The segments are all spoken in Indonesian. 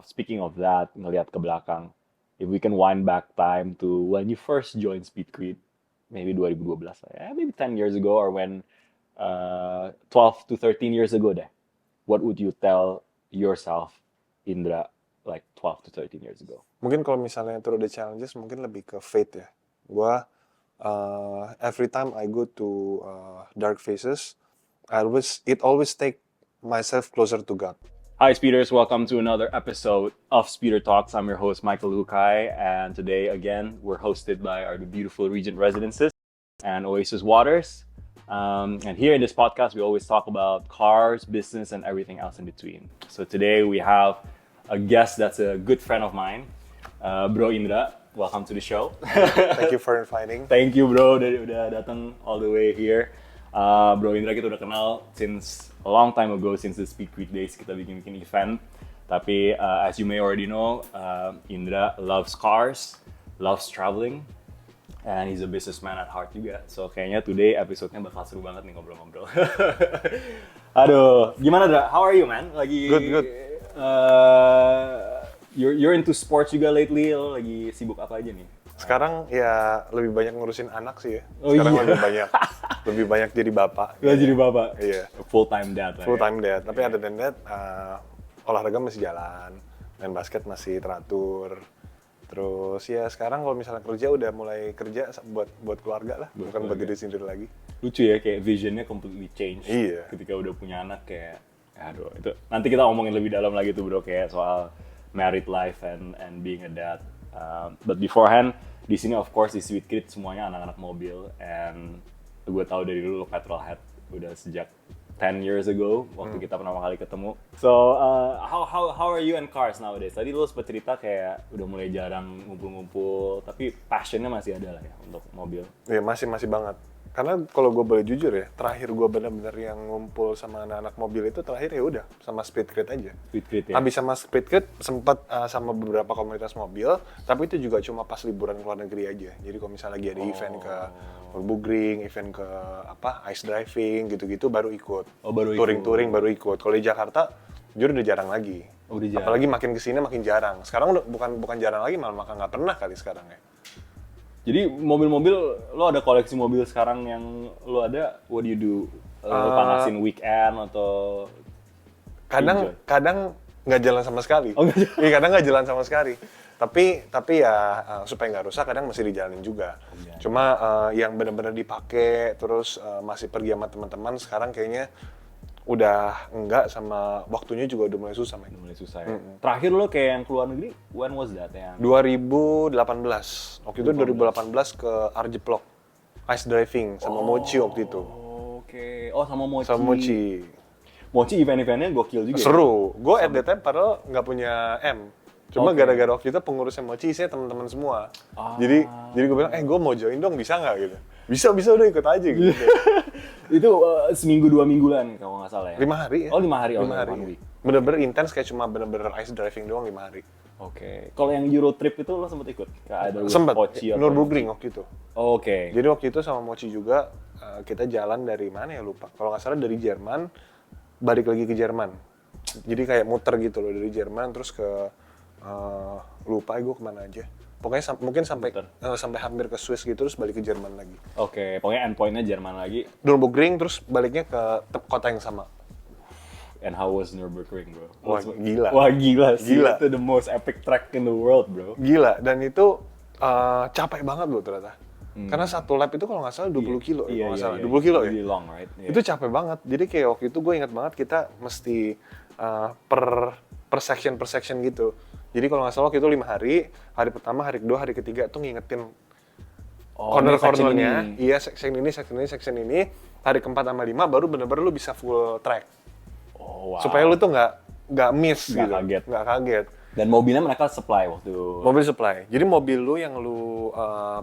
Speaking of that, ngelihat ke belakang, if we can wind back time to when you first joined Speedcrete, maybe 2012 lah ya, maybe 10 years ago or when 12 to 13 years ago deh. What would you tell yourself, Indra, like 12 to 13 years ago? Mungkin kalau misalnya through the challenges mungkin lebih ke faith ya. Gua every time I go to dark phases, it always take myself closer to God. Hi, Speeders. Welcome to another episode of Speeder Talks. I'm your host, Michael Lukai, and today, again, we're hosted by our beautiful Regent Residences and Oasis Waters. And here in this podcast, we always talk about cars, business, and everything else in between. So today, we have a guest that's a good friend of mine, Bro Indra. Welcome to the show. Thank you for inviting. Thank you, bro, udah datang all the way here. Bro Indra kita udah kenal since a long time ago, since the Speedcrete days kita bikin event. Tapi as you may already know, Indra loves cars, loves traveling, and he's a businessman at heart juga. So kayaknya today episode-nya bakal seru banget nih ngobrol-ngobrol. Aduh, gimana Dra? How are you, man? Lagi Good. You're into sports juga lately. Lo lagi sibuk apa aja nih? Sekarang ya lebih banyak ngurusin anak sih ya. Oh, Sekarang iya. lebih banyak jadi bapak. Gak jadi bapak? Iya. Full time dad lah. Full ya? time dad. Tapi other than that, olahraga masih jalan, main basket masih teratur. Terus ya sekarang kalau misalnya kerja udah mulai kerja buat keluarga lah, bukan buat diri sendiri lagi. Lucu ya, kayak visionnya completely change. Iya. Ketika udah punya anak kayak, aduh itu. Nanti kita ngomongin lebih dalam lagi tuh bro, kayak soal married life and being a dad. But beforehand, di sini of course di Speedcrete semuanya anak-anak mobil, and gue tahu dari dulu lo petrolhead udah sejak 10 years ago waktu kita pertama kali ketemu. So how are you and cars nowadays? Tadi lo sempat cerita kayak udah mulai jarang ngumpul-ngumpul, tapi passionnya masih ada lah ya untuk mobil. Iya masih banget. Karena kalau gue boleh jujur ya, terakhir gue benar-benar yang ngumpul sama anak-anak mobil itu terakhir ya udah sama Speedcrete aja. Speedcrete ya. Habis sama Speedcrete sempat sama beberapa komunitas mobil, tapi itu juga cuma pas liburan ke luar negeri aja. Jadi kalau misalnya lagi ada event ke Nürburgring, event ke ice driving gitu-gitu baru ikut. Oh, baru ikut. Touring baru ikut. Kalau di Jakarta jujur udah jarang lagi. Oh, udah jarang. Apalagi makin kesini makin jarang. Sekarang udah bukan jarang lagi, malah nggak pernah kali sekarang ya. Jadi mobil-mobil, lo ada koleksi mobil sekarang yang lo ada, what do you do? Lo panasin weekend atau? Kadang nggak jalan sama sekali. Oh, nggak jalan? Iya, kadang nggak jalan sama sekali. Tapi ya supaya nggak rusak kadang masih dijalanin juga. Iya. Cuma yang benar-benar dipakai terus masih pergi sama teman-teman sekarang kayaknya udah enggak, sama waktunya juga udah mulai susah, men. Udah mulai susah ya. Terakhir lo kayak yang keluar negeri, when was that? Yang 2018. Waktu itu 2018 ke Arjeplog. Ice driving sama Mochi waktu itu. Oke. Oh, sama Mochi. Sama Mochi. Mochi event-eventnya gokil juga. Seru. Gue at that time padahal nggak punya M. Cuma Oke. gara-gara waktu itu pengurusnya Mochi isinya teman-teman semua. Jadi gue bilang, gue mau join dong, bisa nggak gitu? Bisa udah ikut aja gitu. Itu seminggu 2 mingguan kalau nggak salah ya. 5 hari ya? Oh, 5 hari. 5 hari. One week. Bener-bener intens, kayak cuma bener-bener ice driving doang 5 hari. Oke. Kalau yang Euro trip itu lo sempet ikut? Kayak ada Sempet, Mochi atau Nürburgring waktu itu. Oh, oke. Jadi waktu itu sama Mochi juga, kita jalan dari mana ya lupa. Kalau nggak salah dari Jerman, balik lagi ke Jerman. Jadi kayak muter gitu loh dari Jerman terus ke lupa gue kemana aja. Pokoknya mungkin sampai hampir ke Swiss gitu terus balik ke Jerman lagi. Oke, pokoknya endpoint-nya Jerman lagi. Nürburgring terus baliknya ke kota yang sama. And how was Nürburgring, bro? Wah, gila. Wah, gila sih. Gila. Itu the most epic track in the world, bro. Gila, dan itu capek banget loh ternyata. Karena satu lap itu kalau nggak salah 20 kilo ya, kalau nggak salah. 20 kilo ya? Really long, right? Yeah. Itu capek banget. Jadi kayak waktu itu gue ingat banget kita mesti per section gitu. Jadi kalau nggak salah waktu itu 5 hari, hari pertama, hari kedua, hari ketiga tuh ngingetin corner-cornernya. Iya, section ini. Hari keempat sama 5 baru bener-bener lu bisa full track. Oh, wow. Supaya lu tuh nggak miss Nggak gitu. kaget. Nggak kaget. Dan mobilnya mereka supply waktu. Mobil supply. Jadi mobil lu yang lu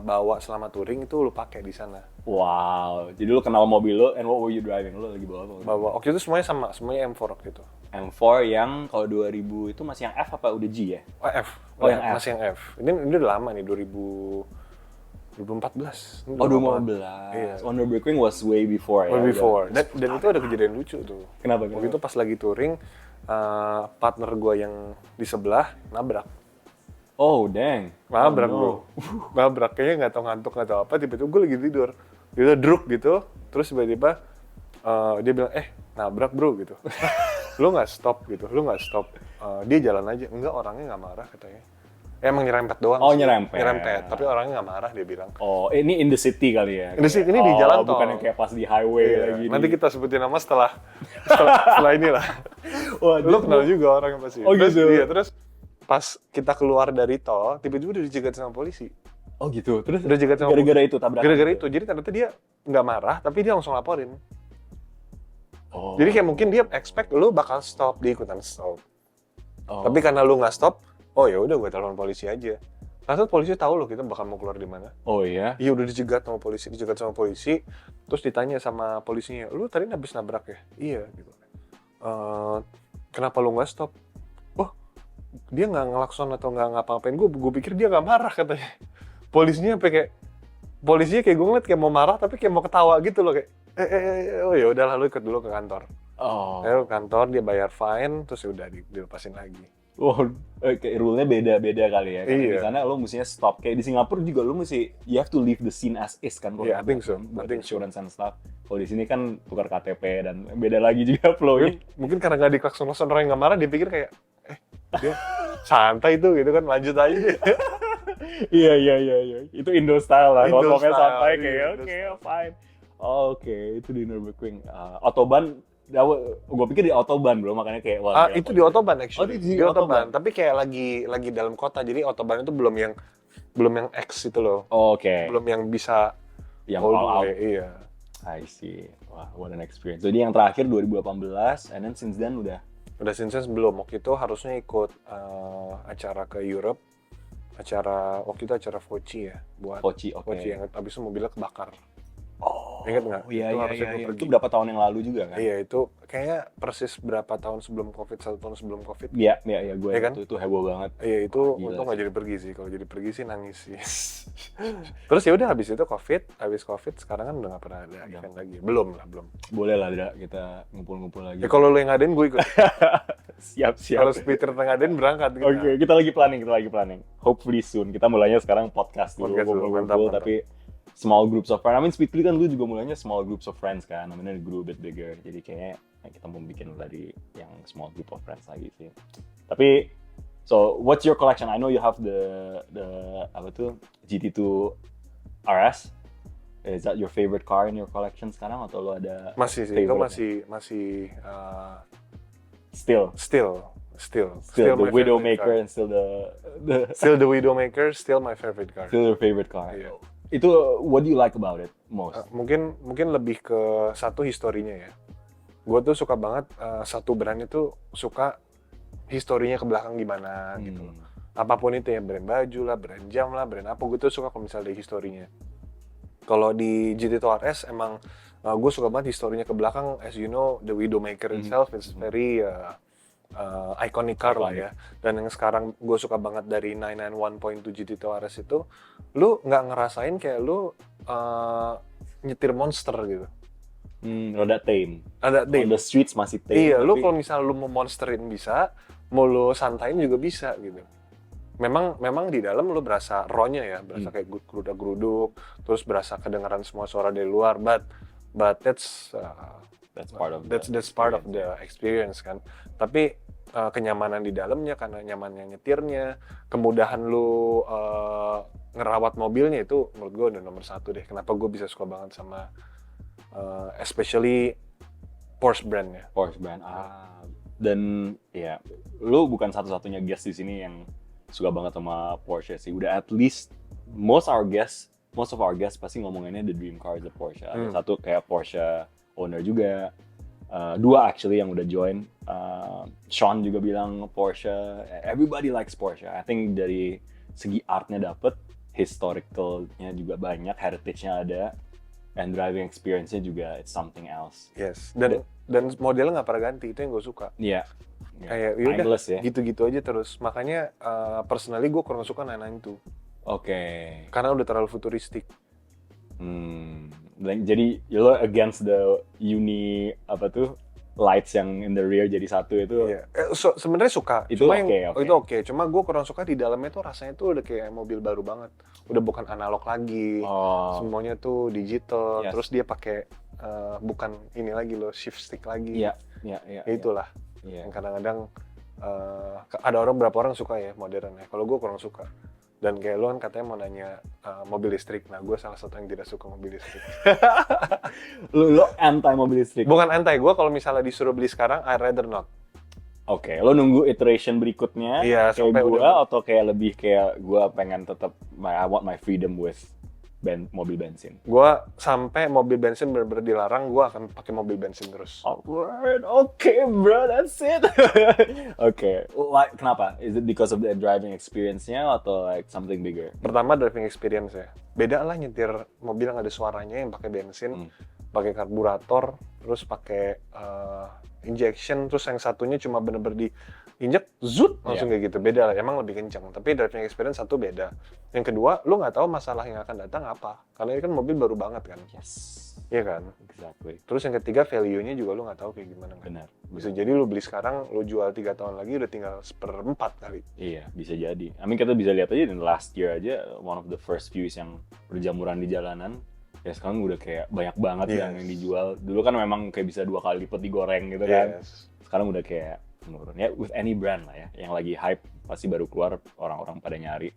bawa selama touring itu lu pakai di sana. Wow. Jadi lu kenal mobil lu, and what were you driving? Lu lagi bawa apa? Bawa. Waktu itu semuanya sama, semuanya M4 waktu itu. M4 yang kalau 2000 itu masih yang F apa udah G ya? Oh, F. Oh, yang F. Masih yang F. Ini udah lama nih, 2014. Ini Oh, udah lama. 2015. Iya. Wonderburgring was way before ya. Way udah. before. Dan itu ada kejadian lucu tuh. Kenapa? Waktu itu pas lagi touring, partner gue yang di sebelah nabrak. Oh, dang. Nabrak Oh, bro. Nabrak, kayaknya nggak tahu ngantuk nggak tahu apa, tiba-tiba gue lagi tidur. Dia druk gitu, terus tiba-tiba dia bilang, nabrak bro gitu. Lu nggak stop gitu, lu nggak stop. Dia jalan aja, enggak orangnya nggak marah katanya. Emang nyerempet doang Oh, sih. nyerempet. Nyerempet, tapi orangnya nggak marah dia bilang. Oh, ini in the city kali ya? In the city, ini di jalan tol. Bukan yang kayak pas di highway Iya, lagi. nanti kita sebutin nama setelah inilah. Wah, Lu kenal juga orangnya pasti. Oh, Terus, gitu? Iya, terus pas kita keluar dari tol, tiba-tiba udah dicegat sama polisi. Oh gitu, terus Udah dicegat sama gara-gara polisi. itu tabrakan? Gara-gara itu, jadi ternyata dia nggak marah, tapi dia langsung laporin. Oh. Jadi kayak mungkin dia expect lu bakal stop, dia ikutan stop. Oh. Tapi karena lu nggak stop, oh ya udah gue telepon polisi aja. Ternyata polisi tahu loh kita bakal mau keluar di mana. Oh iya? Iya udah dicegat sama polisi, terus ditanya sama polisinya, lu tadi habis nabrak ya? Iya gitu. Kenapa lu nggak stop? Oh, dia nggak ngelakson atau nggak ngapa-ngapain gue pikir dia nggak marah katanya. Polisinya kayak gue ngeliat kayak mau marah tapi kayak mau ketawa gitu loh kayak oh ya udah lalu ikut dulu ke kantor. Oh. Lalu ke kantor dia bayar fine terus udah dilepasin lagi. Oh, kayak rule-nya beda-beda kali ya. Karena Iya. di sana lo mestinya stop. Kayak di Singapura juga lo mesti, you have to leave the scene as is kan. Iya, I think so. Buat I think so. insurance and stuff. Kalau di sini kan tukar KTP dan beda lagi juga flow-nya. Mungkin karena nggak diklakson-klakson orang yang nggak marah dia pikir kayak dia santai tuh gitu kan lanjut aja deh. Iya. Itu Indo style lah. Indo Kalau ngomongnya style, santai iya, kayak Indo oke, style. fine. Oke, itu di Nürburgring. Autobahn, gue pikir di Autobahn bro, makanya kayak wah. Itu di Autobahn actually. Oh, di Di Autobahn. Autobahn, tapi kayak lagi dalam kota. Jadi Autobahn itu belum yang X itu loh. Oh, oke. Belum yang bisa Yang all the all out. way, iya. I see. Wah, what an experience. Jadi yang terakhir 2018, and then since then udah. Udah since belum. Waktu itu harusnya ikut acara ke Europe. Waktu itu acara Voci ya. Buat Voci, oke. Voci yang habis itu mobilnya kebakar. Oh, Ingat nggak? Iya, Itu harusnya gue iya. pergi. Itu berapa tahun yang lalu juga kan? Iya, itu kayaknya persis berapa tahun sebelum COVID, 1 tahun sebelum COVID. Iya, gue Iya kan? itu heboh banget. Iya, itu Gila untung sih. nggak jadi pergi sih. Kalau jadi pergi sih nangis sih. Terus ya udah habis itu habis COVID sekarang kan udah nggak pernah ada event lagi. Belum. Boleh lah, Dra, kita ngumpul-ngumpul lagi. Ya kalau lu yang ngadain gue ikut. Siap. Kalau Peter ngadain berangkat gitu. Oke, kita lagi planning. Hopefully soon. Kita mulainya sekarang podcast dulu, Podcast dulu, ngumpul-ngumpul, mantap. tapi small groups of friends. I mean, Speedly kan dulu juga mulainya small groups of friends kan, namanya grew a bit bigger. Jadi kayaknya kita mau bikin dari yang small group of friends lagi sih. Tapi, so what's your collection? I know you have the apa tuh GT2 RS. Is that your favorite car in your collection sekarang atau lo ada Masih sih, itu favorite? masih Still still the my Widowmaker favorite and still the car. Still the Widowmaker, still my favorite car. still your favorite car. Iya. Itu what do you like about it most? Mungkin lebih ke satu historinya ya. Gue tuh suka banget satu brand itu suka historinya ke belakang gimana gitu. Apapun itu ya, brand baju lah, brand jam lah, brand apa, gue tuh suka kalau misalnya dari historinya. Kalau di GT2 RS emang gue suka banget historinya ke belakang. As you know, the Widowmaker itself is very iconic car lah ya. Dan yang sekarang gue suka banget dari 991.2 GT2 RS itu, lu nggak ngerasain kayak lu nyetir monster gitu. Roda tame. Ada On the streets masih tame. Iya, lu tapi- kalau misalnya lu mau monsterin bisa, mau lu santain juga bisa gitu. Memang di dalam lu berasa raw-nya ya, berasa kayak gerudak-geruduk, terus berasa kedengaran semua suara dari luar, but that's part of that's part of the experience kan. Tapi kenyamanan di dalamnya, karena nyamannya nyetirnya, kemudahan lu ngerawat mobilnya itu menurut gue udah nomor satu deh. Kenapa gue bisa suka banget sama especially Porsche brand-nya. Porsche brand. Dan ya, lu bukan satu-satunya guest di sini yang suka banget sama Porsche sih. Udah at least most of our guests pasti ngomonginnya the dream car is the Porsche. Ada satu kayak Porsche owner juga. Dua actually yang udah join. Sean juga bilang Porsche. Everybody likes Porsche. I think dari segi artnya dapet, historicalnya juga banyak, heritage-nya ada, and driving experience-nya juga it's something else. Yes. Dan modelnya nggak pernah ganti, itu yang gue suka. Iya. Kayak yaudah Timeless ya. gitu-gitu aja terus. Makanya personally gue kurang suka 992. Oke. Karena udah terlalu futuristik. Jadi lo against the lights yang in the rear jadi satu itu. Iya. Sebenarnya suka. Itu Cuma oke. itu oke. Cuma gue kurang suka di dalamnya tuh rasanya tuh udah kayak mobil baru banget. Udah bukan analog lagi. Oh, Semuanya tuh digital. Yes. Terus dia pakai bukan ini lagi loh, shift stick lagi. iya. Ya itulah. Iya. Yang kadang-kadang ada berapa orang suka ya modernnya. Kalau gue kurang suka. Dan kayak lo kan katanya mau nanya mobil listrik. Nah, gue salah satu yang tidak suka mobil listrik. Lo anti mobil listrik. Bukan anti, gue kalau misalnya disuruh beli sekarang, I'd rather not. Oke, lo nunggu iteration berikutnya Iya, kayak sampai gua udah. atau kayak lebih kayak gua pengen tetap I want my freedom with mobil bensin. Gue sampai mobil bensin bener-bener dilarang, gue akan pakai mobil bensin terus. Alright, okay bro, that's it. Oke, like, kenapa? Is it because of the driving experience-nya atau like something bigger? Pertama driving experience ya. Beda lah nyetir mobil yang ada suaranya yang pakai bensin, pakai karburator, terus pakai injection, terus yang satunya cuma bener-bener diinjek, zut, langsung kayak gitu. Beda lah, emang lebih kencang. Tapi driving experience satu beda. Yang kedua, lu nggak tahu masalah yang akan datang apa. Karena ini kan mobil baru banget kan. Yes, Iya kan? exactly. Terus yang ketiga, value-nya juga lu nggak tahu kayak gimana kan. Benar. Bisa jadi lu beli sekarang, lu jual 3 tahun lagi udah tinggal 1/4 kali. Iya, bisa jadi. I mean, kita bisa lihat aja di last year aja, one of the first views yang berjamuran di jalanan. Ya sekarang udah kayak banyak banget yang dijual. Dulu kan memang kayak bisa 2 kali lipat digoreng gitu kan. Yes. Sekarang udah kayak menurun. Ya with any brand lah ya. Yang lagi hype pasti baru keluar orang-orang pada nyari.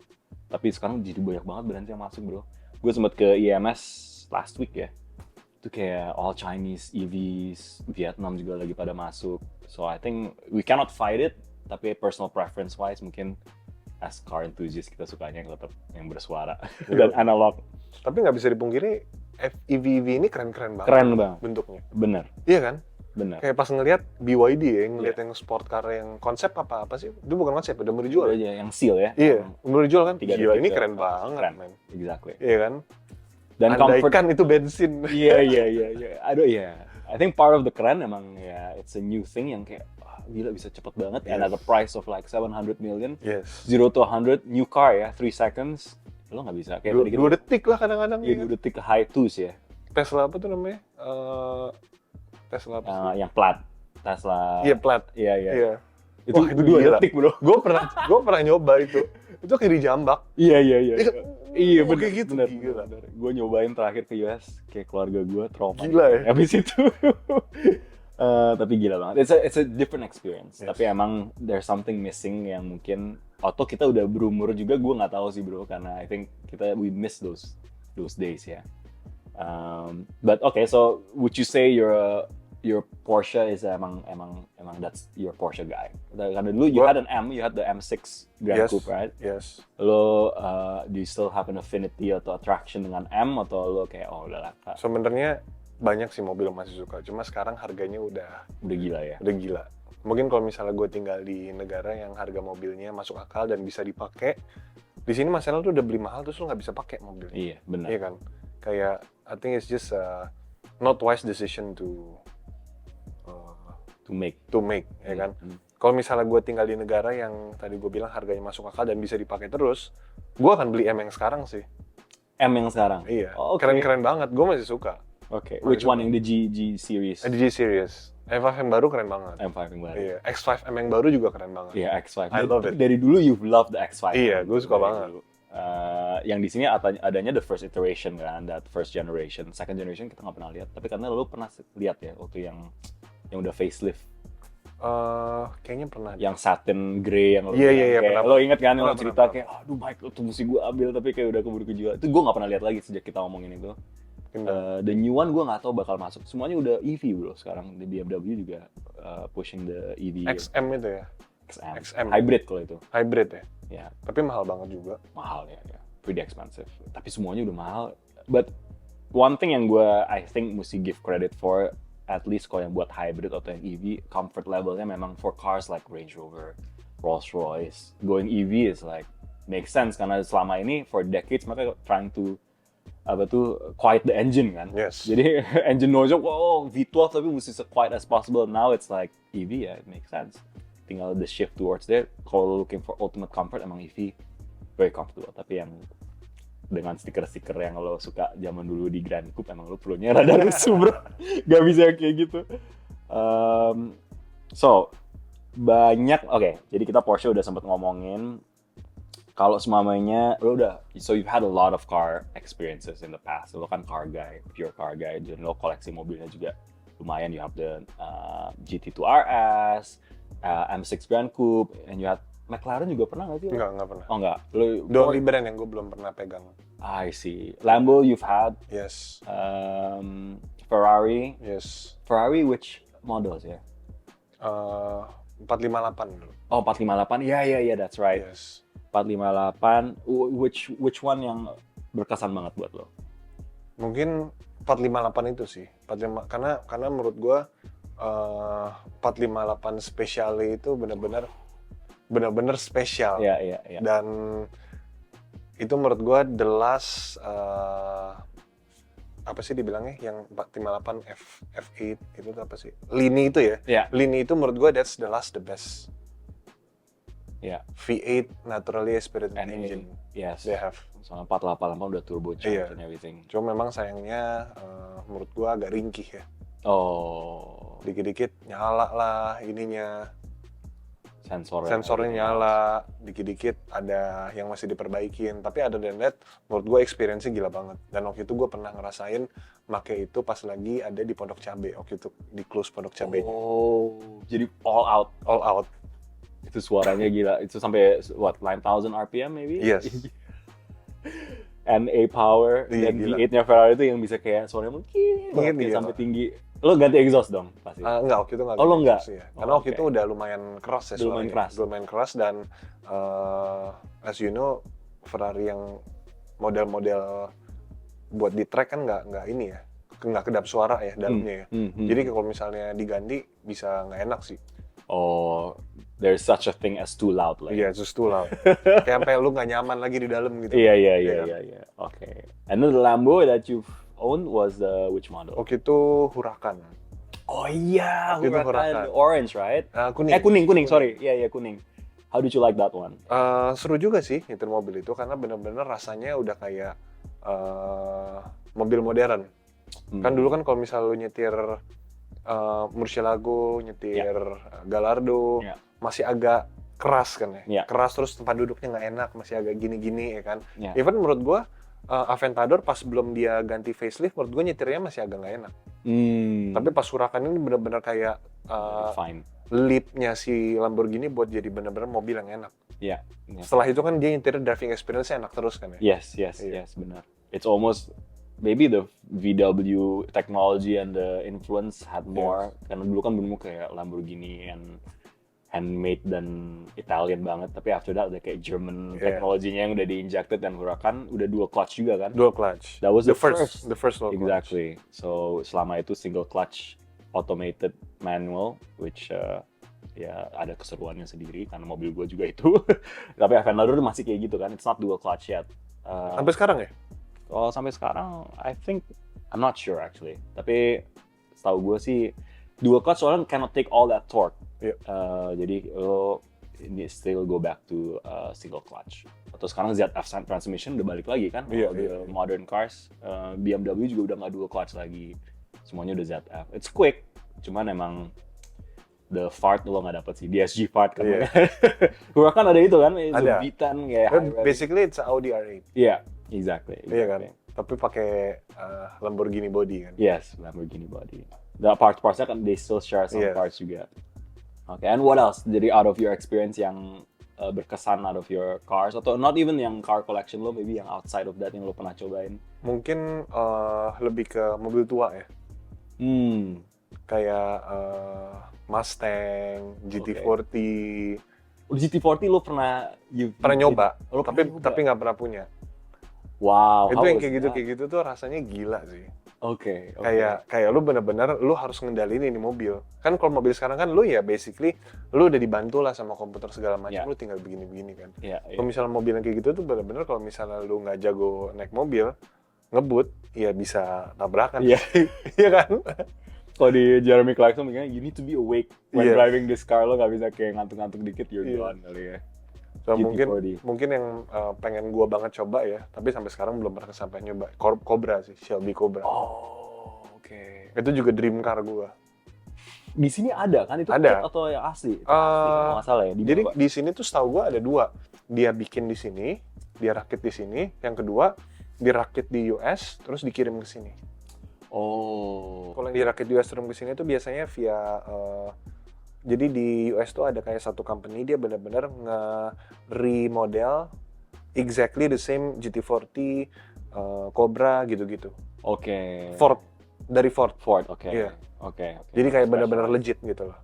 Tapi sekarang jadi banyak banget brand yang masuk bro. Gue sempat ke IMS last week ya. Itu kayak all Chinese EVs, Vietnam juga lagi pada masuk. So I think we cannot fight it. Tapi personal preference wise mungkin as car enthusiast kita sukanya yang tetap yang bersuara dan analog. Tapi nggak bisa dipungkiri, EV ini keren-keren banget. Keren banget. Bentuknya. Bener, Iya kan? bener. Kayak pas ngelihat BYD ya, ngelihat yang sport car yang konsep apa sih? Itu bukan konsep, udah mau dijual. Aja yang seal ya. Iya, mau dijual kan? 3 Gila, detik ini ke keren atas. banget, Keren. men. Exactly. Iya kan? Dan comfort. Andaikan itu bensin. Iya. Aduh iya. I think part of the keren emang ya it's a new thing yang kayak gila bisa cepet banget and at a price of like 700 million. Yes. 0 to 100 new car ya 3 seconds. Lo nggak bisa kayak tadi 2 detik lah kadang-kadang. Iya 2 detik ke high twos ya. Tesla apa tuh namanya? Tesla apa sih? Yang plat. Tesla. Iya, plat. Iya. Iya. Itu Wah, itu 2 gila. detik bro. Gue pernah nyoba itu. Itu kayak di Jambak. Iya. Iya Oh, bener, kayak gitu. bener. Gila. Gue nyobain terakhir ke US, kayak keluarga gue trauma. Gila ya. Habis itu. Tapi gila banget. It's a different experience. Yes. Tapi emang there's something missing yang mungkin atau kita udah berumur juga, gue nggak tahu sih bro, karena I think we miss those days ya. But okay, so would you say your Porsche is emang that's your Porsche guy? Karena dulu you had the M6 Grand Coupe, right? Yes. Lo do you still have an affinity atau attraction dengan M atau lo kayak oh udah lah Kak, Sebenarnya banyak sih mobil yang masih suka. Cuma sekarang harganya udah gila ya? udah gila. Mungkin kalau misalnya gue tinggal di negara yang harga mobilnya masuk akal dan bisa dipakai, di sini masalah tuh udah beli mahal terus lo nggak bisa pakai mobilnya. Iya benar. Iya kan? Kayak I think it's just a not wise decision to make, ya kan? Kalau misalnya gue tinggal di negara yang tadi gue bilang harganya masuk akal dan bisa dipakai terus, gue akan beli M yang sekarang sih. M yang sekarang? Iya, Oh, okay. keren-keren banget. Gue masih suka. Oke, which one yang the G series? G series. M5 yang baru keren banget. M5 yang baru. Iya, X5M yang baru juga keren banget. Iya, X5. I love it. Dari dulu you've loved the X5. Iya, gue suka Dari banget. dulu. Yang di sini adanya the first iteration kan, that first generation. Second generation kita nggak pernah lihat. Tapi karena lo pernah lihat ya waktu yang udah facelift. Kayaknya pernah. Yang satin grey yang lo Iya, bilang, kayak, pernah. lo inget kan lo Pernah, cerita pernah. kayak aduh Mike itu mesti gue ambil tapi kayak udah keburu kejual. Itu gue nggak pernah lihat lagi sejak kita ngomongin itu. The new one gue nggak tahu bakal masuk. Semuanya udah EV bro sekarang. Di BMW juga pushing the EV. XM itu ya? XM. Hybrid kalau itu. Hybrid ya? Ya Tapi mahal banget juga. mahal ya. Pretty expensive. Tapi semuanya udah mahal. But one thing yang I think mesti give credit for, at least kalau yang buat hybrid atau yang EV, comfort levelnya memang for cars like Range Rover, Rolls Royce, going EV is like makes sense karena selama ini for decades mereka trying to quiet the engine kan. Yes. Jadi engine noise V12 tapi mesti quiet as possible. Now it's like EV ya, it makes sense. Tinggal the shift towards there. Kalau looking for ultimate comfort emang EV very comfortable. Tapi yang dengan stiker-stiker yang lo suka zaman dulu di Grand Coupe emang lo perlunya rada rusuh bro. Gak bisa kayak gitu. So banyak, oke. Jadi kita Porsche udah sempet ngomongin. Kalau semuanya lo udah, so you've had a lot of car experiences in the past. Lo kan car guy, pure car guy, dan lo koleksi mobilnya juga lumayan. You have the GT2 RS, M6 Grand Coupe, and you had McLaren juga pernah nggak sih? Enggak pernah. Oh enggak. Lo, The only brand yang gue belum pernah pegang. I see. Lambo you've had, Yes. Ferrari. Yes. Ferrari which models ya? 458 dulu. Oh 458, yeah, that's right. Yes. 458, which one yang berkesan banget buat lo? Mungkin 458 itu sih. 45 karena menurut gua 458 spesial itu benar-benar spesial. Iya. Dan itu menurut gua the last apa sih dibilangnya yang 458 F8 itu apa sih? Lini itu ya. Iya. Lini itu menurut gua that's the best. Iya. V8 naturally aspirated And engine. yes. They have. Soalnya 488 udah turbo charged Iya. and everything. Cuma memang sayangnya menurut gua agak ringkih ya. Oh. Dikit-dikit nyala lah ininya. Sensornya nyala, dikit-dikit ada yang masih diperbaikin. Tapi other than that, menurut gue experience-nya gila banget. Dan waktu itu gue pernah ngerasain make itu pas lagi ada di Pondok Cabe. Waktu itu di close Pondok Cabe. Oh. Jadi all out. All out. Itu suaranya gila. Itu sampai what 9,000 RPM maybe? Yes. NA power Iya, dan gila. V8-nya Ferrari itu yang bisa kayak suaranya mungkin banget kayak Gila. sampai tinggi. Lo ganti exhaust dong pasti. Enggak, waktu itu enggak. Oh, lo gitu enggak? sih ya. Oh, Karena waktu oke. itu udah lumayan keras ya Udah lumayan suaranya. keras. Lumayan keras dan as you know, Ferrari yang model-model buat di track kan nggak ini ya. Nggak kedap suara ya dalamnya ya. Jadi kalau misalnya diganti bisa nggak enak sih. Oh, there's such a thing as too loud lah. Iya, just too loud. Kayak sampai lu nggak nyaman lagi di dalam gitu. Iya. Okay. And then the Lambo that you've owned was which model? Waktu itu Huracan. Oh iya, Waktu itu Huracan. orange, right? Kuning. Kuning. Sorry, iya kuning. How did you like that one? Seru juga sih nyetir mobil itu karena bener-bener rasanya udah kayak mobil modern. Kan dulu kan kalau misal lu nyetir Murcielago, nyetir Gallardo, masih agak keras kan ya. Keras terus tempat duduknya nggak enak, masih agak gini-gini ya kan. Even menurut gua Aventador pas belum dia ganti facelift, menurut gua nyetirnya masih agak nggak enak. Tapi pas Huracan ini bener-bener kayak fine. lipnya si Lamborghini buat jadi bener-bener mobil yang enak. Iya. Setelah itu kan dia nyetir driving experience-nya enak terus kan ya. Yes, benar. It's almost maybe the VW technology and the influence had more. Karena dulu kan bener kayak Lamborghini and handmade dan Italian banget. Tapi after that udah kayak German teknologinya yang udah di-injected dan Huracan udah dual clutch juga kan. Dual clutch. That was the first dual clutch. Exactly. So selama itu single clutch automated manual, which ya ada keseruannya sendiri karena mobil gue juga itu. Tapi Aventador masih kayak gitu kan, it's not dual clutch yet. Sampai sekarang ya? Oh sampai sekarang, I think I'm not sure actually. Tapi setahu gue sih dual clutch soalnya cannot take all that torque. Jadi lo ini still go back to single clutch. Atau sekarang ZF transmission udah balik lagi kan? Modern cars, BMW juga udah nggak dual clutch lagi. Semuanya udah ZF. It's quick, cuman emang the fart lo nggak dapet sih, DSG fart kan. Huracan ada itu kan, ada. Zubitan kayak. Basically it's Audi R8. Iya, exactly. Iya kan. Tapi pakai Lamborghini body kan. Yes, Lamborghini body. The parts-partsnya kan they still share some parts juga. Okay, and what else? Jadi out of your experience yang berkesan out of your cars atau not even yang car collection lo, maybe yang outside of that yang lo pernah cobain? Mungkin lebih ke mobil tua ya. Kayak Mustang, GT40. GT40 lo pernah nyoba, lo tapi nggak pernah punya. Wow. Itu yang kayak gitu tuh rasanya gila sih. Oke. Kayak lu bener-bener lu harus ngendalin ini mobil. Kan kalau mobil sekarang kan lu ya basically lu udah dibantu lah sama komputer segala macam, lu tinggal begini-begini kan. Kalau misalnya mobil yang kayak gitu tuh bener-bener kalau misalnya lu nggak jago naik mobil, ngebut, ya bisa tabrakan. Iya kan? Kalau di Jeremy Clarkson bilang, you need to be awake when driving this car, lo nggak bisa kayak ngantuk-ngantuk dikit, you're gone kali ya. So, mungkin yang pengen gua banget coba ya, tapi sampai sekarang belum pernah sampai nyoba. Cobra sih, Shelby Cobra. Oh, oke. Itu juga dream car gua. Di sini ada kan itu Ada. kit atau yang asli? Itu asli kan, kalau nggak salah ya. Jadi di sini tuh setahu gue ada dua. Dia bikin di sini, dia rakit di sini. Yang kedua, dirakit di US, terus dikirim ke sini. Oh. Kalau yang dirakit di US terus ke sini itu biasanya via jadi di US tuh ada kayak satu company, dia benar-benar nge-remodel exactly the same GT40, Cobra gitu-gitu. Oke. Dari Ford. Oke. Iya. Oke. Jadi kayak benar-benar legit gitu loh.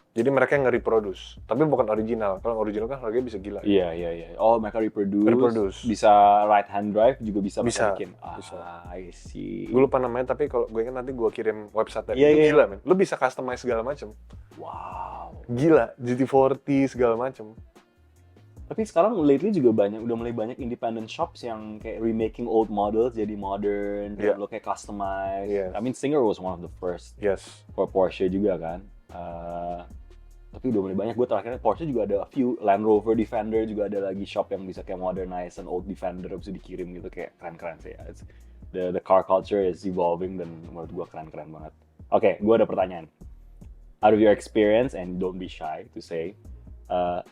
Jadi mereka yang nge-reproduce, tapi bukan original. Kalau original kan harganya bisa gila. Iya. Oh, mereka reproduce. Reproduce. Bisa right hand drive juga bisa Bisa, mereka bikin. bisa. I see. Gue lupa namanya, tapi kalau gue ingat nanti gue kirim website Iya, itu iya. gila men. Lu bisa customize segala macam. Wow. Gila, GT40 segala macam. Tapi sekarang lately juga udah mulai banyak independent shops yang kayak remaking old models jadi modern, Iya. lo kayak customize. Iya. I mean Singer was one of the first Yes. for Porsche juga kan. Tapi udah mulai banyak. Gue terakhirnya Porsche juga ada a few, Land Rover Defender juga ada lagi shop yang bisa kayak modernize an old Defender bisa dikirim gitu, kayak keren-keren sih. The car culture is evolving dan menurut gue keren-keren banget. Oke, gue ada pertanyaan. Out of your experience, and don't be shy to say,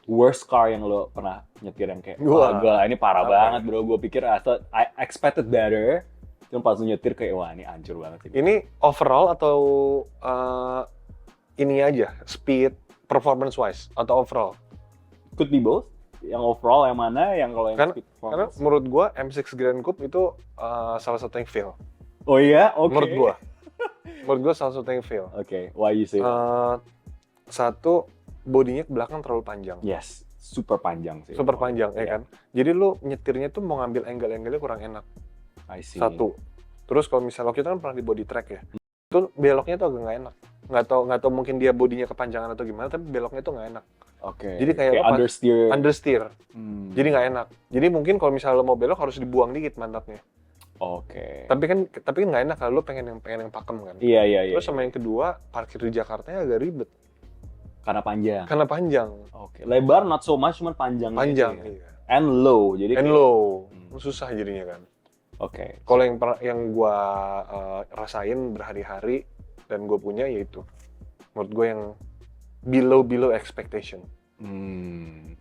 worst car yang lo pernah nyetir yang kayak, wah gila ini parah banget bro, gue pikir I expected better, cuma pas lo nyetir kayak, wah ini hancur banget sih. Ini overall atau ini aja, speed, performance wise, atau overall? Could be both. Yang overall yang mana, yang kalau yang speed Karena performance? menurut gua M6 Grand Coupe itu salah satu yang fail. Oh iya? Oke. Menurut gua. Menurut gua salah satu yang fail. Oke, why you say that? Satu, bodinya ke belakang terlalu panjang. Yes, super panjang sih. Super panjang, ya Iya. kan? Jadi lu nyetirnya tuh mau ngambil angle-angle-nya kurang enak. I see. Satu. Terus kalau misalnya kita kan pernah di body track ya, itu beloknya tuh agak nggak enak. Nggak tahu mungkin dia bodinya kepanjangan atau gimana, tapi beloknya tuh nggak enak. Oke. Jadi kayak lo pas- understeer. Understeer. Hmm. Jadi nggak enak. Jadi mungkin kalau misalnya lo mau belok harus dibuang dikit mantapnya. Oke. Tapi kan nggak enak kalau lo pengen yang pakem kan. Iya. Terus sama yang kedua, parkir di Jakarta agak ribet Karena panjang. karena panjang. Oke. Lebar not so much, cuman panjang. Panjang, gitu ya. iya. And low. Jadi And kayak- low, Hmm. susah jadinya kan. Oke. Kalau yang gua rasain berhari-hari dan gue punya yaitu, menurut gue yang below expectation.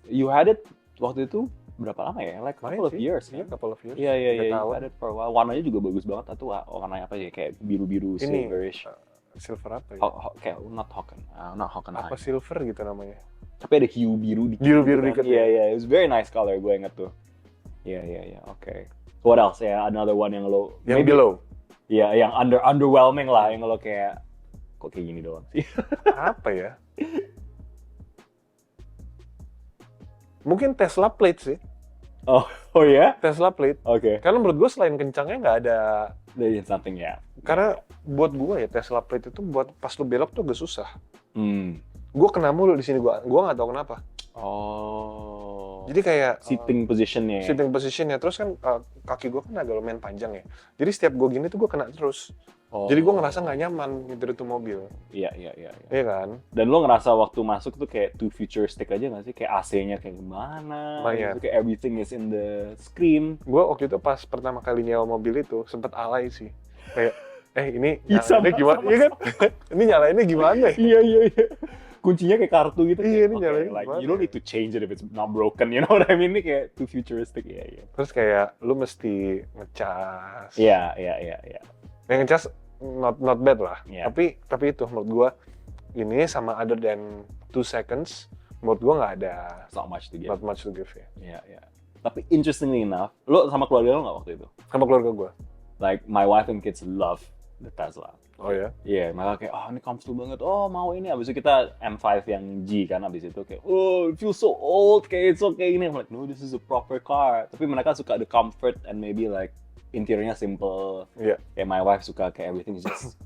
You had it waktu itu berapa lama ya? Like couple of Sih. years Iya, kan? couple of years. Iya. 3 You tahun. had it for a while. Warnanya juga bagus banget. Atau warnanya apa sih? Kayak biru-biru, Ini, silverish. Silver apa ya? Kayak not Hockenheim. Apa silver gitu namanya? Tapi ada hue biru dikit. Biru-biru kan? dikit, Iya. It was very nice color, gue inget tuh. Iya. Oke. What else ya? Another one yang lo... Yang maybe- below. Iya, yang underwhelming lah. Yang lo kayak... Kok kayak gini doang sih? Apa ya? Mungkin Tesla plate sih. Oh ya? Tesla plate. Oke. Karena menurut gue selain kencangnya nggak ada. There is something ya. Karena buat gue ya Tesla plate itu buat pas lu belok tuh agak susah. Hmm. Gue kena mulu di sini, gue nggak tahu kenapa. Oh. Jadi kayak Sitting positionnya. ya? sitting positionnya, terus kan kaki gue kan agak lumayan panjang ya. Jadi setiap gue gini tuh gue kena terus. Oh. Jadi gue ngerasa nggak nyaman nyetir itu mobil. Iya. Iya kan? Dan lo ngerasa waktu masuk tuh kayak too futuristic aja nggak sih? Kayak AC-nya kayak gimana? Lumayan. Gitu, kayak everything is in the screen. Gue waktu itu pas pertama kali nyewa mobil itu sempet alay sih. Kayak, ini Iya, nyalainnya sama, gimana? sama, Iya kan? Ini nyalainnya gimana ya? Iya. Kuncinya kayak kartu gitu. Iya, kayak, ini okay, nyalain like gimana you don't ya? need to change it if it's not broken. You know what I mean? Ini kayak too futuristic. Iya. Terus kayak lu mesti ngecas. Iya. Yang ngecas not bad lah. Iya. Tapi itu menurut gua ini sama other than 2 seconds menurut gua nggak ada It's not much to give. not much to give ya. Iya. Tapi interestingly enough, lo sama keluarga lo nggak waktu itu? Sama keluarga gua. Like my wife and kids love the Tesla. Oh ya. Iya, mereka kayak, ini comfortable banget. Oh, mau ini. Abis itu kita M5 yang G kan. Abis itu kayak, it feels so old. Kayak it's okay ini. I'm like, no, this is a proper car. Tapi mereka suka the comfort and maybe like interiornya simple. Iya. Kayak my wife suka kayak everything is just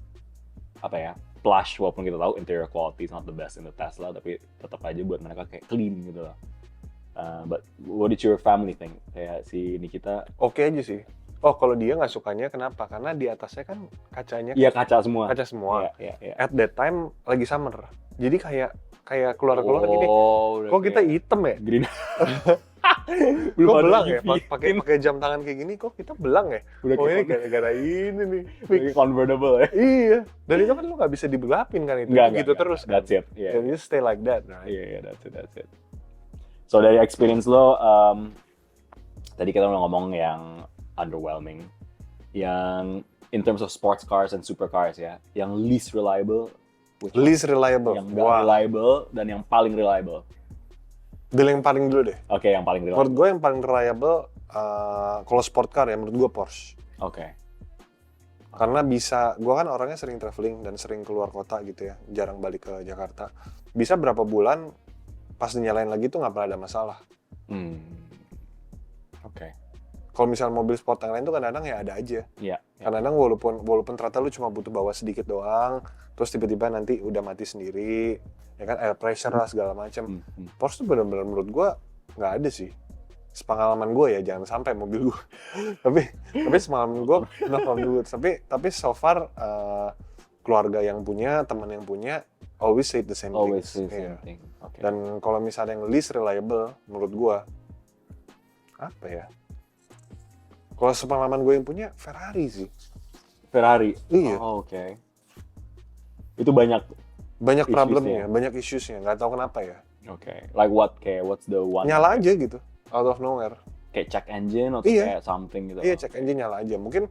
plush. Walaupun kita tahu interior quality is not the best in the Tesla, tapi tetap aja buat mereka kayak clean gitu loh. But what did your family think? Kayak si Nikita, Oke aja sih. Oh, kalau dia nggak sukanya kenapa? Karena di atasnya kan kacanya iya kaca semua. kaca semua. Iya. At that time lagi summer. Jadi kayak keluar gini. udah Kok kita kayak hitam ya? green. Kok ada belang ya? EV. Pakai jam tangan kayak gini kok kita belang ya? Udah Oh ini kayak gara-gara ini nih. Lagi convertible ya. Iya. Dan itu kan lu nggak bisa dibelapin kan itu. Enggak, Gitu terus kan. That's it. Iya. And you stay like that, right? Iya, that's it. So dari experience lo, tadi kita udah ngomong yang underwhelming, yang in terms of sports cars and supercars ya, yang least reliable, Least reliable. yang nggak reliable dan yang paling reliable. Deal yang paling dulu deh. Oke, yang paling Menurut reliable. gue yang paling reliable kalau sport car ya menurut gue Porsche. Oke. Karena bisa, gue kan orangnya sering traveling dan sering keluar kota gitu ya, jarang balik ke Jakarta. Bisa berapa bulan pas dinyalain lagi tuh nggak pernah ada masalah. Oke. Kalau misal mobil sport yang lain tuh kadang-kadang ya ada aja. Iya. Kadang-kadang walaupun ternyata lu cuma butuh bawa sedikit doang, terus tiba-tiba nanti udah mati sendiri, ya kan air pressure lah segala macam. Porsche tuh benar-benar menurut gue nggak ada sih. Sepengalaman gue ya, jangan sampai mobil gue. tapi sepengalaman gue knock on wood. Tapi so far keluarga yang punya, teman yang punya always say the same Always things. the same Iya. thing. Oke. Dan kalau misalnya yang least reliable menurut gue apa ya? Kalau sepengalaman gue yang punya Ferrari sih. Ferrari. Iya. Oh, oke. Itu banyak. Banyak Issues-nya. problemnya, banyak issues-nya, nggak tahu kenapa ya. Oke. Like what? Kayak what's the one? Nyala aja gitu, out of nowhere. Kayak check engine atau Iya. kayak something gitu. Iya, check engine nyala aja. Mungkin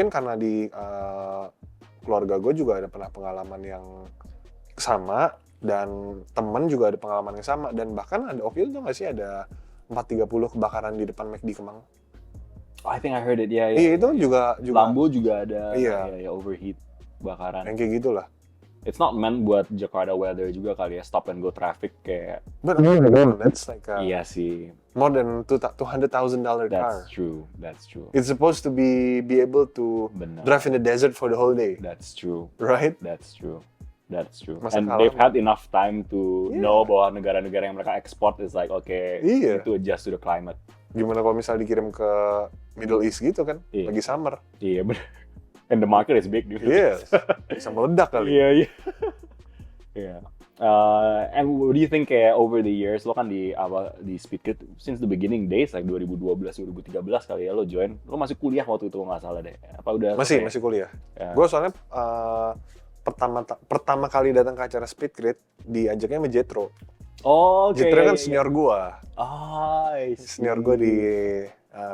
karena di keluarga gue juga ada pernah pengalaman yang sama, dan temen juga ada pengalaman yang sama, dan bahkan ada waktu itu tuh nggak sih ada 430 kebakaran di depan McD Kemang. Oh, I think I heard it. Ya, Iya, itu juga Lambo juga ada Iya. ya, overheat bakaran. yang kayak gitulah. It's not meant buat Jakarta weather juga kali ya, stop and go traffic kayak. But again, that's like Iya sih. more than $200,000 car. That's true. It's supposed to be able to Benar. drive in the desert for the whole day, That's true. right? That's true. Masa And kalah they've mah. had enough time to Yeah. know bahwa negara-negara yang mereka export is like okay, Iya. to adjust to the climate. Gimana kalau misal dikirim ke Middle East gitu kan, Iya. lagi summer. Iya benar. And the market is big dude. Yes, bisa meledak kali. Iya. Iya. And what do you think kayak over the years lo kan di Speedkit since the beginning days like 2012 2013 kali ya lo join. Lo masih kuliah waktu itu nggak salah deh. Apa udah Masih selesai? kuliah. Ya. Gue soalnya pertama kali datang ke acara Speedkit diajaknya sama Jetro. Oh, oke. Jetro kan iya, senior gue, I see. senior gue di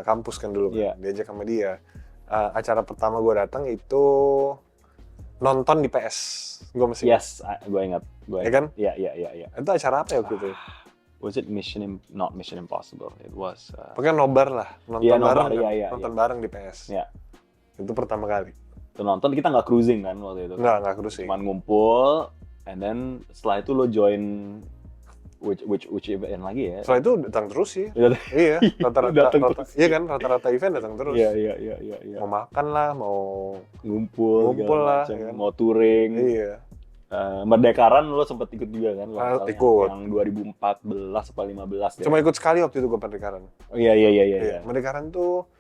kampus kan dulu kan. Iya. Diajak sama dia. Acara pertama gue datang itu nonton di PS. Gue masih Yes, gue ingat. Ya kan? Iya. Itu acara apa ya waktu itu? Was it not Mission Impossible? It was. Pokoknya nobar lah, nonton Iya, nobar, bareng, kan? iya. Nonton bareng di PS. Ya, Itu pertama kali. itu nonton kita nggak cruising kan waktu itu. Nggak terus sih. Cuman ngumpul, and then setelah itu lo join which event lagi ya? Setelah itu datang terus sih. Iya, Iya, Datang terus. iya kan, rata-rata event datang terus. Iya. Mau makan lah, mau Ngumpul lah, segala macam, ya kan? mau touring. iya. Merdekaran lo sempet ikut juga kan? kalau nggak salah, Ikut. Yang 2014 apa 15 deh. Cuma ikut sekali waktu itu gue Merdekaran. Oh, iya. Merdekaran tuh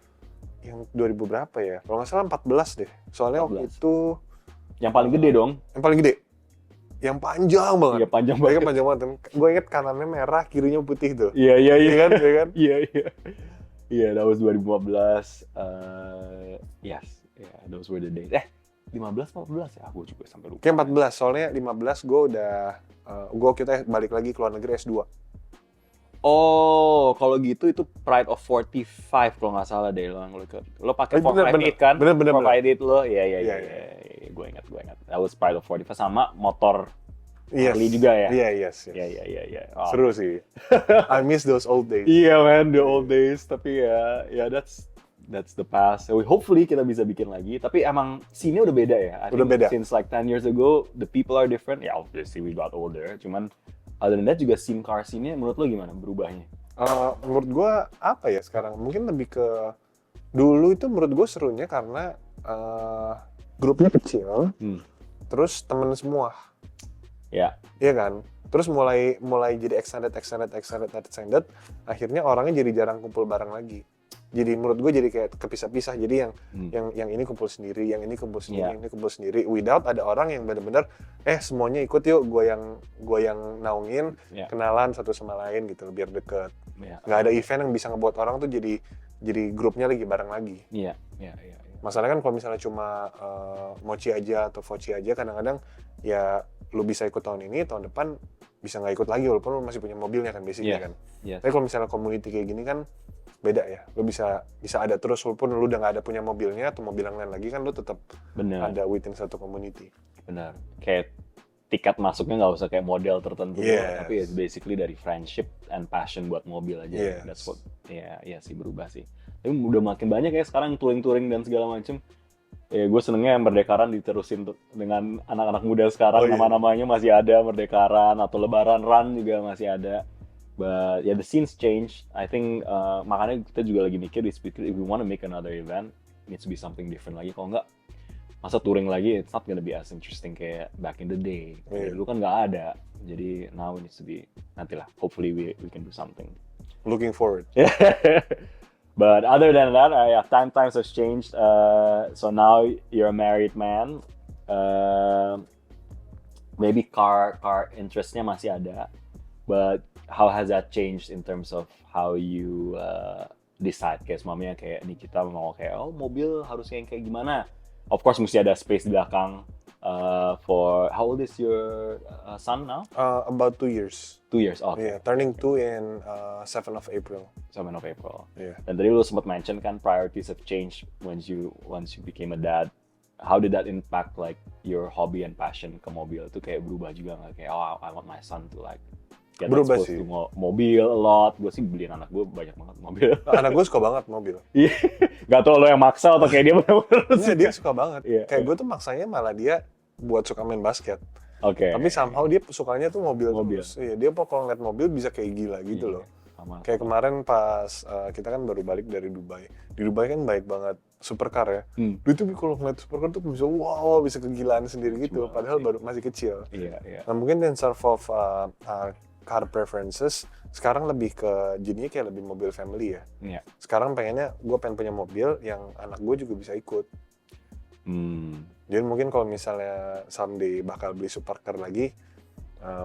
yang 2000 berapa ya? Kalau nggak salah 14 deh. Soalnya waktu 14. itu Yang paling gede dong. yang paling gede. Yang panjang banget. Iya, panjang Iya banget. kan panjang banget. Gue inget kanannya merah, kirinya putih tuh. Iya. Iya kan? Iya, that was 2015. Yes, yeah, those were the days. 15 14 ya? Gue juga sampai lupa. Kayak 14, soalnya 15 gue udah kita balik lagi ke luar negeri S2. Oh, kalau gitu itu Pride of 45 kalau nggak salah deh lo yang lo ikut. Lo pakai Bener, 458 kan? bener. 458 lo. Iya. Iya. Gue ingat. That was Pride of 45 sama motor Yes. Harley juga ya? Iya. Iya. Oh. Seru sih. I miss those old days. Iya man, the old days. Tapi ya that's the past. So hopefully kita bisa bikin lagi. Tapi emang scene-nya udah beda ya. I Udah think beda. Since like 10 years ago, the people are different. Yeah, obviously we got older. Cuman other than that juga car scene-nya menurut lo gimana berubahnya? Menurut gue apa ya sekarang? Mungkin lebih ke dulu itu menurut gue serunya karena grupnya kecil, terus temen semua. Ya. Iya kan? Terus mulai jadi extended, akhirnya orangnya jadi jarang kumpul bareng lagi. jadi menurut gue jadi kayak kepisah-pisah. Jadi yang ini kumpul sendiri, yang ini kumpul sendiri, yang ini kumpul sendiri. Without ada orang yang benar-benar semuanya ikut yuk, gue yang naungin, kenalan satu sama lain gitu biar deket. Nggak ada event yang bisa ngebuat orang tuh jadi grupnya lagi bareng lagi. Iya. Masalahnya kan kalau misalnya cuma mochi aja atau voci aja, kadang-kadang ya lu bisa ikut tahun ini, tahun depan bisa nggak ikut lagi walaupun lu masih punya mobilnya kan basicnya kan. Tapi kalau misalnya community kayak gini kan beda ya, lu bisa ada terus walaupun lu udah nggak ada punya mobilnya atau mobil yang lain lagi kan, lu tetap ada within satu community. Benar, kayak tiket masuknya nggak usah kayak model tertentu, tapi it's basically dari friendship and passion buat mobil aja. That's what, ya sih berubah sih. Tapi udah makin banyak ya sekarang touring dan segala macem. Ya gue senengnya Merdekaran diterusin dengan anak-anak muda sekarang, nama-namanya masih ada, Merdekaran atau Lebaran Run juga masih ada. But yeah, the scenes change. I think makanya kita juga lagi mikir di Speedkit, if we want to make another event, it needs to be something different lagi. Kalau nggak, masa touring lagi, it's not gonna be as interesting kayak back in the day. Dulu kan nggak ada. Jadi now it needs to be, nantilah, hopefully we can do something. Looking forward. But other than that, times has changed. So now you're a married man. Maybe car interestnya masih ada. But how has that changed in terms of how you decide? Kayak mamanya kayak ini kita mau kayak mobil harusnya yang kayak gimana? Of course mesti ada space di belakang. For how old is your son now? About 2 years. 2 years, Yeah, turning 2 in 7 of April. 7 of April. Yeah. Dan tadi lu sempat mention kan priorities have changed once you became a dad. How did that impact like your hobby and passion ke mobil? Itu kayak berubah juga nggak? Kayak I want my son to like get berubah exposed sih. to mobil a lot. Gue sih beliin anak gue banyak banget mobil. Anak gue suka banget mobil. Iya. Gak tau lo yang maksa atau kayak dia bener-bener. Dia suka banget. Yeah. Kayak gue tuh maksanya malah dia buat suka main basket. Oke. Tapi somehow dia sukanya tuh mobil. Terus. Iya, dia kalau ngeliat mobil bisa kayak gila gitu loh. Sama. Kayak kemarin pas kita kan baru balik dari Dubai. Di Dubai kan baik banget supercar ya. Dia tuh kalau ngeliat supercar tuh bisa bisa kegilaan sendiri gitu. Padahal baru masih kecil. Iya. Nah mungkin in terms of car preferences, sekarang lebih ke jadinya kayak lebih mobil family ya. Iya. Sekarang gue pengen punya mobil yang anak gue juga bisa ikut. Jadi mungkin kalau misalnya someday bakal beli supercar lagi,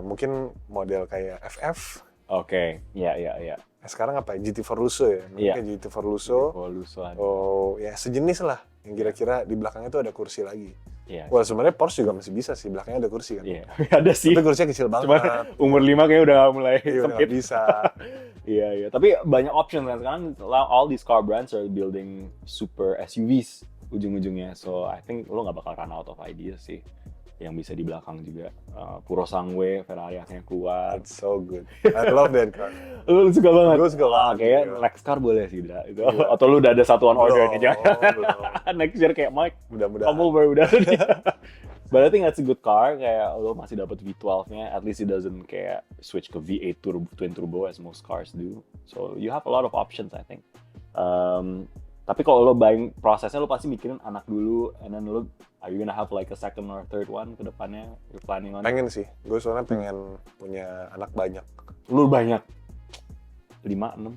mungkin model kayak FF. Oke, iya. Sekarang apa ya? GT Forluso ya? Mungkin kayak GT Forluso. Ya sejenis lah. Yang kira-kira di belakangnya tuh ada kursi lagi. Iya. Wah sebenarnya Porsche juga masih bisa sih, belakangnya ada kursi kan. Iya, ada sih. Tapi kursinya kecil banget. Cuma umur 5 kayaknya udah mulai sempit. Bisa. Iya. Tapi banyak option kan sekarang. All these car brands are building super SUVs ujung-ujungnya. So I think lo nggak bakal run out of ideas sih. Yang bisa di belakang juga. Purosangue, Ferrari akhirnya keluar. That's so good. I love that car. Lu suka banget? Gue suka banget. Kayak next car boleh sih. Itu. Atau lu udah ada satuan order nih. Jangan. Next year kayak Mike. Mudah-mudahan. Kamu baru udah. But I think that's a good car. Kayak lo masih dapat V12-nya. At least it doesn't kayak switch ke V8 twin turbo as most cars do. So you have a lot of options I think. Tapi kalau lo buying prosesnya lo pasti mikirin anak dulu, and then lo are you gonna have like a second or third one ke depannya? You're planning on? Pengen sih, gue soalnya pengen punya anak banyak. Lo banyak? 5, 6?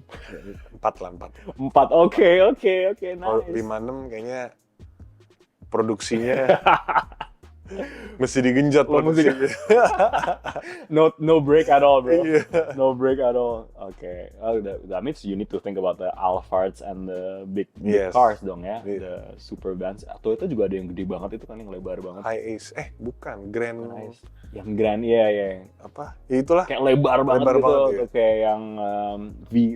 4 lah, 4. 4, oke, nice. Kalau 5, 6 kayaknya produksinya mesti digenjot produksinya. No break at all, bro. Yeah. No break at all. Okay. That means you need to think about the Alphards and the big cars dong ya. Yeah. The super vans. Atau itu juga ada yang gede banget itu kan, yang lebar banget. High Ace. Bukan. Grand. Nice. Yang Grand, iya. Apa? Ya itulah. Kayak lebar banget gitu. Ya. Kayak yang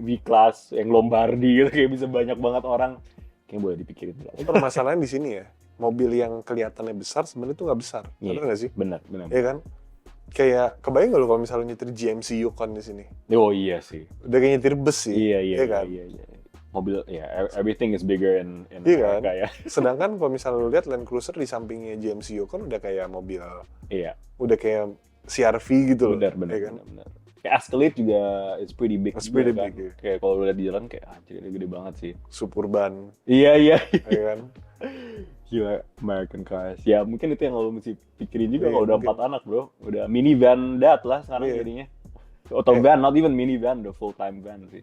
V-Class, yang Lombardi gitu. Kayak bisa banyak banget orang. Kayaknya boleh dipikirin. Permasalahan di sini ya. Mobil yang kelihatannya besar sebenarnya itu nggak besar, benar nggak sih? Benar. Iya kan? Kayak kebayang nggak lo kalau misalnya nyetir GMC Yukon di sini? Oh iya sih. Udah kayak nyetir bus sih. Iya kan? Iya. Mobil, everything is bigger in iya America kan? ya. Sedangkan kalau misalnya lo lihat Land Cruiser di sampingnya GMC Yukon udah kayak mobil. Iya. Udah kayak CR-V gitu loh. Benar. Kayak Escalade juga it's pretty big. It's pretty kan? big. Ya. Kayak kalau lihat di jalan kayak anjir ini gede banget sih. Suburban. Iya. Iya kan? Gila, American cars. Ya mungkin itu yang lo mesti pikirin juga kalau udah 4 anak, bro. Udah minivan dad lah sekarang jadinya. Atau van, not even minivan, udah full time van sih.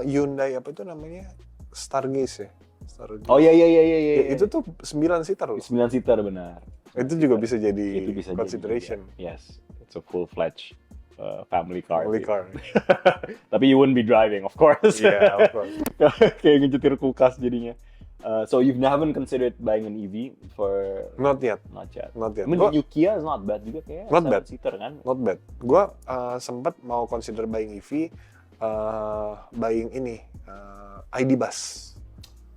Hyundai apa itu namanya? Stargaze ya. Stargaze. Oh iya. Ya, itu tuh 9 seater loh. 9 seater benar. Itu juga bisa jadi Itu bisa consideration. jadi, yes, it's a full-fledged family car. Family sih. car. Tapi you wouldn't be driving, of course. Yeah, of course. Kayak ngejetir kulkas jadinya. So you haven't considered buying an EV for Not yet. not yet. Not yet. I mean, Gua- the new Kia is not bad juga kayak. Not bad. 7-seater kan. Not bad. Gua sempat mau consider buying EV, buying ini ID Bus.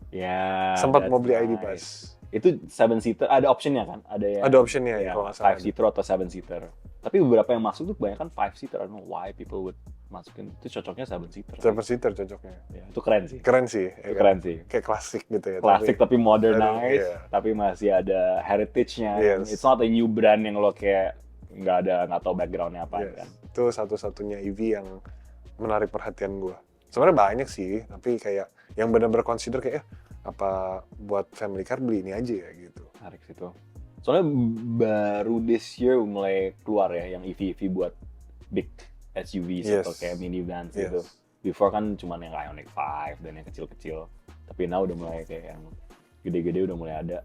Ya. Sempat that's mau beli ID nice. Bus. Itu 7-seater, ada optionnya kan? Ada yang Ada optionnya ya, ya, kalau nggak salah. 5-seater atau 7-seater. Tapi beberapa yang masuk tuh kebanyakan 5-seater. I don't know why people would masukin. Itu cocoknya 7-seater. 7-seater cocoknya. Ya, itu keren sih. Keren sih. Itu ya kan? keren sih. Kayak klasik gitu ya. Klasik tapi modernized, Iya. tapi masih ada heritage-nya. Yes. It's not a new brand yang lo kayak nggak tahu background-nya apa Yes. kan. Itu satu-satunya EV yang menarik perhatian gue. Sebenarnya banyak sih, tapi kayak yang benar-benar consider kayak apa buat family car beli ini aja ya gitu. Menarik sih itu. Soalnya baru this year mulai keluar ya yang EV buat big SUVs Yes. atau kayak minivans Yes. gitu. Before kan cuma yang Ioniq 5 dan yang kecil-kecil. Tapi now udah mulai kayak yang gede-gede udah mulai ada.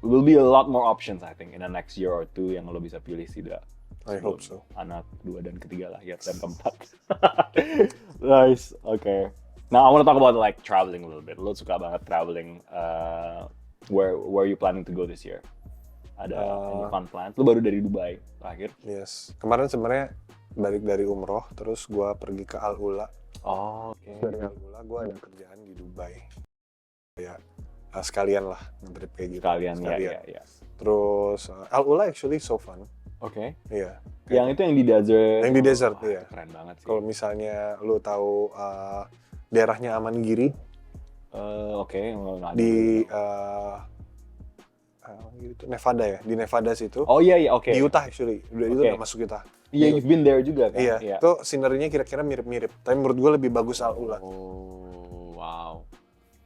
Will be a lot more options I think in the next year or two yang lo bisa pilih sih dah. I hope so. Anak kedua dan ketiga lahir dan keempat. Nice, okay. Now I want to talk about like traveling a little bit. Lo suka banget traveling. Where are you planning to go this year? Ada any fun plans? Lo baru dari Dubai terakhir. Yes. Kemarin sebenarnya balik dari umroh, terus gue pergi ke Al Ula. Oh, oke. Dari Al Ula gue ada kerjaan di Dubai. Ya, sekalian lah nge-trip kayak gitu. Sekalian, ya. Terus Al Ula actually so fun. Oke. Iya. Yang itu yang di desert. Yang di desert, Wah, iya. Keren banget sih. Kalau misalnya lu tahu daerahnya Amangiri Oke, nggak ada. di gitu, Nevada ya, di Nevada situ. Oh iya, oke. Di Utah actually, itu Oke. udah masuk Utah. Iya, you've been there juga kan? Iya, itu scenery-nya kira-kira mirip-mirip. Tapi menurut gue lebih bagus Al Ula. Oh, wow.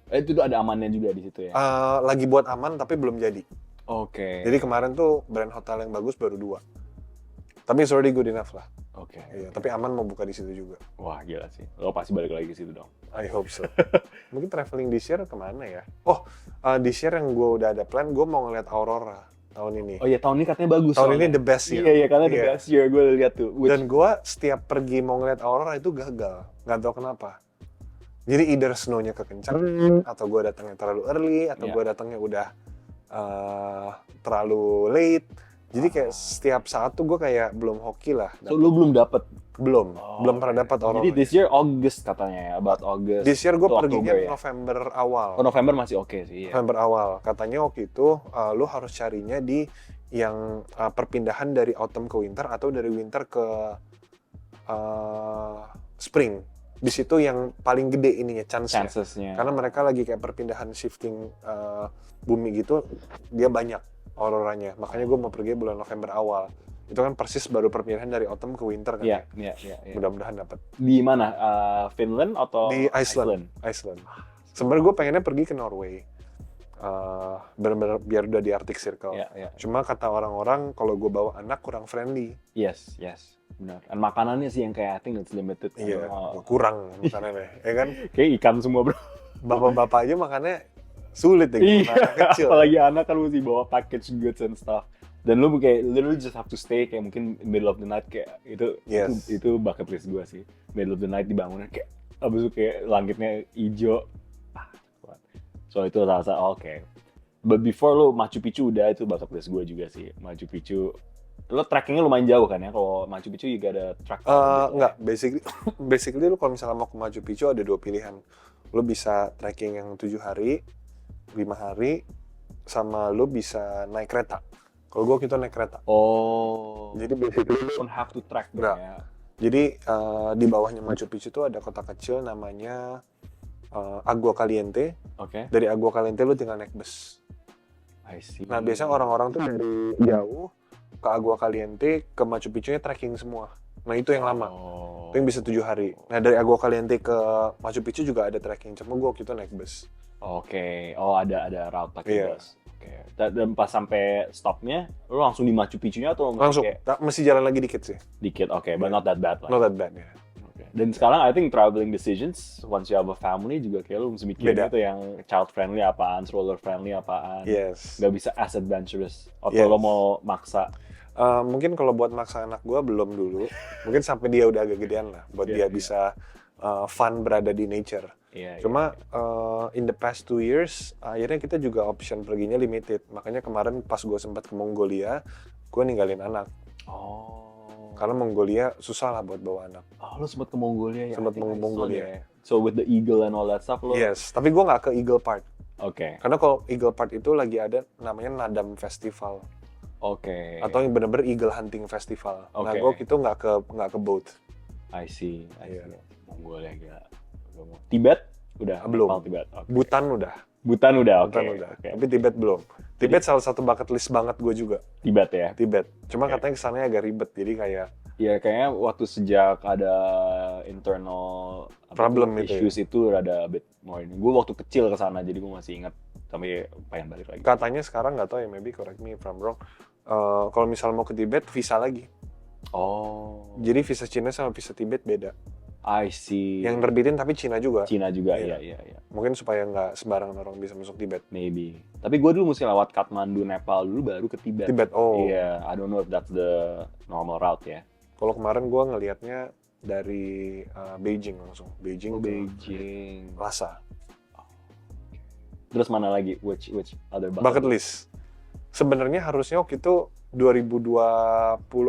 Itu tuh ada amannya juga di situ ya? Lagi buat aman tapi belum jadi. Oke. Jadi kemarin tuh brand hotel yang bagus baru 2. Tapi it's already good enough lah. Oke. Iya, tapi aman mau buka di situ juga. Wah, gila sih. Lo pasti balik lagi ke situ dong. I hope so. Mungkin traveling this year kemana ya? Oh, this year yang gue udah ada plan, gue mau ngeliat Aurora tahun ini. Oh iya, tahun ini katanya bagus. Tahun ini soalnya. the best year. Iya, karena the Iya. best year. Gue lihat tuh. Dan gue setiap pergi mau ngeliat Aurora itu gagal. Nggak tahu kenapa. Jadi either snow-nya kekencangan, atau gue datangnya terlalu early, atau Iya. gue datangnya udah terlalu late. Jadi kayak setiap saat tuh gue kayak belum hoki lah. So, lo belum dapet? Belum pernah dapat Aurora. Jadi this year August katanya ya, about August. This year gue to perginya October ya? November awal. Oh, November masih oke sih. Ya. November awal. Katanya waktu itu lu harus carinya di yang perpindahan dari autumn ke winter atau dari winter ke spring. Di situ yang paling gede ininya chance-nya. Chancesnya. Karena mereka lagi kayak perpindahan shifting bumi gitu, dia banyak auroranya. Makanya gue mau pergi bulan November awal. Itu kan persis baru perpindahan dari autumn ke winter kan. Iya, ya? iya. Mudah-mudahan dapat. Di mana? Finland atau Di Iceland. Sebenarnya gue pengennya pergi ke Norway. Bener-bener biar udah di Arctic Circle. Iya. Cuma kata orang-orang kalau gue bawa anak kurang friendly. Yes. Benar. Dan makanannya sih yang kayak I think it's limited. Iya, Oh. kurang makanannya. Ya kan? Kayak ikan semua, bro. Bapak-bapak aja makannya sulit ya gitu. Iya, Anak kecil. apalagi anak kan mesti bawa package goods and stuff. Dan lu kayak literally just have to stay kayak mungkin middle of the night kayak itu Yes. itu bucket list gue sih. Middle of the night dibangunin kayak abis itu kayak langitnya hijau. Kuat. So itu rasa oke. But before lu Machu Picchu udah itu bucket list gue juga sih. Machu Picchu lo trekkingnya lumayan jauh kan ya? Kalau Machu Picchu juga ada trek. Enggak, basically lu kalau misalnya mau ke Machu Picchu ada 2 pilihan. Lu bisa trekking yang 7 hari, 5 hari, sama lu bisa naik kereta. Kalau gua kita naik kereta. Oh. Jadi basically You don't have to trek dong Nggak. ya. Jadi di bawahnya Machu Picchu tuh ada kota kecil namanya Agua Caliente. Oke. Dari Agua Caliente lu tinggal naik bus. I see. Nah biasanya orang-orang tuh dari jauh ke Agua Caliente ke Machu Picchu-nya trekking semua. Nah itu yang lama. Oh. Itu yang bisa 7 hari. Nah dari Agua Caliente ke Machu Picchu juga ada trekking. Cuma gue waktu itu naik bus. Oke. Oh ada route pakai Iya. bus. Oke. Dan pas sampai stopnya, lu langsung di Machu Picchu-nya atau Langsung. kayak Mesti jalan lagi dikit sih. dikit? Oke, but not that bad lah. Not that bad ya. Oke. Dan sekarang I think traveling decisions once you have a family juga kayak lu mesti mikirin Beda. itu yang child friendly apaan, stroller friendly apaan. Yes. Gak bisa as adventurous. Atau Yes. lo mau maksa. Mungkin kalau buat maksa anak gue belum dulu. Mungkin sampai dia udah agak gedean lah, buat dia bisa fun berada di nature. Iya, Cuma in the past 2 years, akhirnya kita juga option perginya limited. Makanya kemarin pas gue sempat ke Mongolia, gue ninggalin anak. Oh. Karena Mongolia susah lah buat bawa anak. Oh, lo sempat ke Mongolia ya? Sempat I think I saw Mongolia. that. So with the eagle and all that stuff lo? Yes, tapi gue nggak ke Eagle Park. Oke. Karena kalau Eagle Park itu lagi ada namanya Nadam Festival. Oke. Atau yang bener-bener Eagle Hunting Festival. Nah, Oke. gue itu nggak ke boat. I see. Iya. Mongolia gila. Tibet? Udah? Belum. Nepal, Tibet. Okay. Bhutan udah. Bhutan udah, oke. Bhutan udah. Oke. Tapi Tibet belum. Tibet salah satu bucket list banget gue juga. Tibet ya? Tibet. Cuma Oke. katanya kesannya agak ribet. Jadi kayak Ya kayaknya waktu sejak ada internal Problem itu issues itu rada a bit more ini. Gue waktu kecil ke sana jadi gue masih ingat tapi pengen balik lagi. katanya sekarang nggak tahu ya, maybe correct me if I'm wrong. Kalau misal mau ke Tibet visa lagi. Oh, Jadi visa Cina sama visa Tibet beda. I see. Yang nerbitin tapi Cina juga. Cina juga, Iya. iya. Mungkin supaya nggak sembarangan orang bisa masuk Tibet. Maybe. Tapi gue dulu mesti lewat Kathmandu, Nepal dulu baru ke Tibet. Tibet, oh. Iya, I don't know if that's the normal route ya. Kalau kemarin gue ngelihatnya dari Beijing langsung. Beijing Oh, ke Beijing. Lhasa. Terus mana lagi? Which other Bucket list. Sebenarnya harusnya waktu itu 2020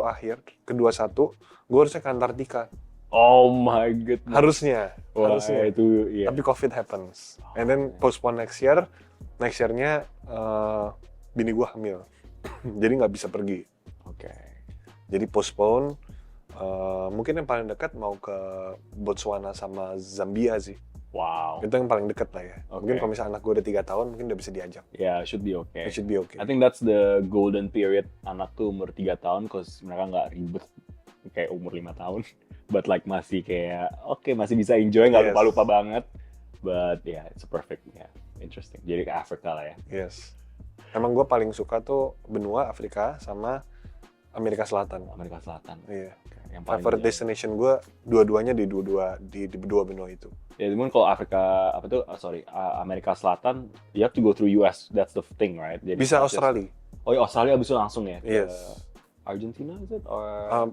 akhir ke 21 gue harusnya ke Antartika. Oh my god. Harusnya. Wah, harusnya. itu iya. Tapi COVID happens. And then postpone next year. Next year-nya bini gue hamil. Jadi nggak bisa pergi. Oke. Jadi postpone. Mungkin yang paling dekat mau ke Botswana sama Zambia sih. Wow. Itu yang paling dekat lah ya. Oke. Mungkin kalau misalnya anak gue udah 3 tahun, mungkin udah bisa diajak. Yeah, should be okay. It should be okay. I think that's the golden period anak tuh umur 3 tahun cause mereka nggak ribet kayak umur 5 tahun. But like masih kayak masih bisa enjoy, nggak Yes. lupa-lupa banget. But yeah, it's a perfect, yeah, interesting. Jadi ke Afrika lah ya. Yes. Emang gue paling suka tuh benua Afrika sama Amerika Selatan. Amerika Selatan. Iya. Yang paling Favorite jauh. destination gue dua-duanya di dua benua itu. Ya, cuman kalau Afrika Amerika Selatan, you have to go through US. That's the thing, right? Jadi Bisa not just- Australia. Oh ya, Australia abis itu langsung ya? Ke Yes. Argentina is it? Or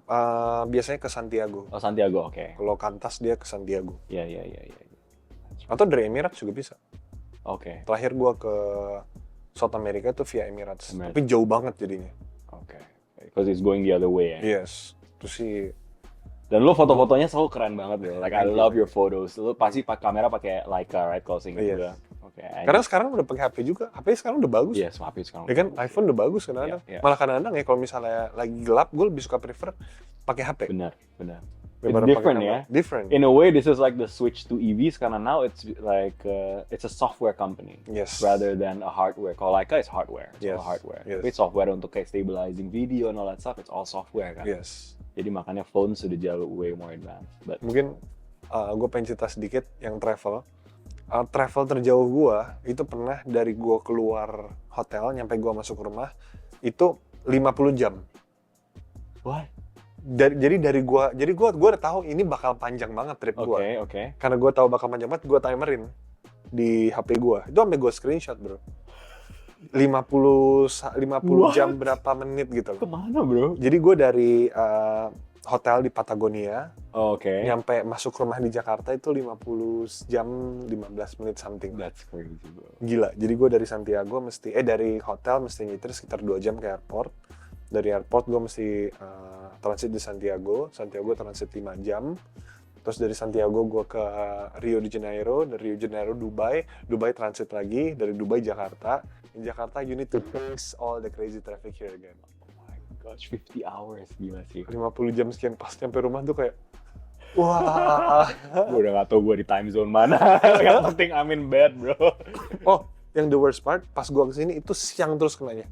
Biasanya ke Santiago. oh, Santiago, oke. Kalau Kantas dia ke Santiago. Iya. Atau dari Emirates juga bisa. Oke. Terakhir gue ke South America tuh via Emirates. Emirates. Tapi jauh banget jadinya. Oke. Because it's going the other way ya. Yes. Terus sih Dan lo foto-fotonya selalu keren banget bro. Like I Thank you. love your photos. Lo pasti kamera pakai Leica, right? Kalau seingat Yes. gue. Oke. karena sekarang udah pakai HP juga. HP sekarang udah bagus. Iya, HP sekarang. Ya kan iPhone udah bagus kadang-kadang. Iya, iya. Malah kadang-kadang ya kalau misalnya lagi gelap, gue lebih suka prefer pakai HP. Benar. It's daripada different pakai ya. kamera. Different. In a way, this is like the switch to EVs karena now it's like it's a software company Yes. rather than a hardware. Kalau Leica is hardware, it's Yes. all hardware. Yes. Tapi software untuk kayak stabilizing video and all that stuff, it's all software kan. Yes. Jadi makanya phone sudah jauh way more advanced. But Mungkin gue pengen cerita sedikit yang travel. Travel terjauh gue itu pernah dari gue keluar hotel nyampe gue masuk rumah itu 50 jam. what? Jadi gue udah tahu ini bakal panjang banget trip gue. Oke. Karena gue tahu bakal panjang banget, gue timerin di HP gue. Itu sampai gue screenshot bro. 50 jam berapa menit gitu loh. Kemana bro? Jadi gue dari hotel di Patagonia Oke. nyampe masuk rumah di Jakarta itu 50 jam 15 menit something. That's crazy bro. Gila. Jadi gue dari Santiago dari hotel mesti nyetir sekitar 2 jam ke airport. Dari airport gue mesti transit di Santiago transit 5 jam. Terus dari Santiago gue ke Rio de Janeiro, dari Rio de Janeiro Dubai transit lagi, dari Dubai Jakarta. In Jakarta you need to face all the crazy traffic here again. Oh my gosh, 50 hours gila sih. 50 jam sekian pas nyampe rumah tuh kayak wah. Gue udah gak tau gue di time zone mana. Yang penting I'm in bed bro. Oh, yang the worst part pas gua kesini itu siang terus kenanya.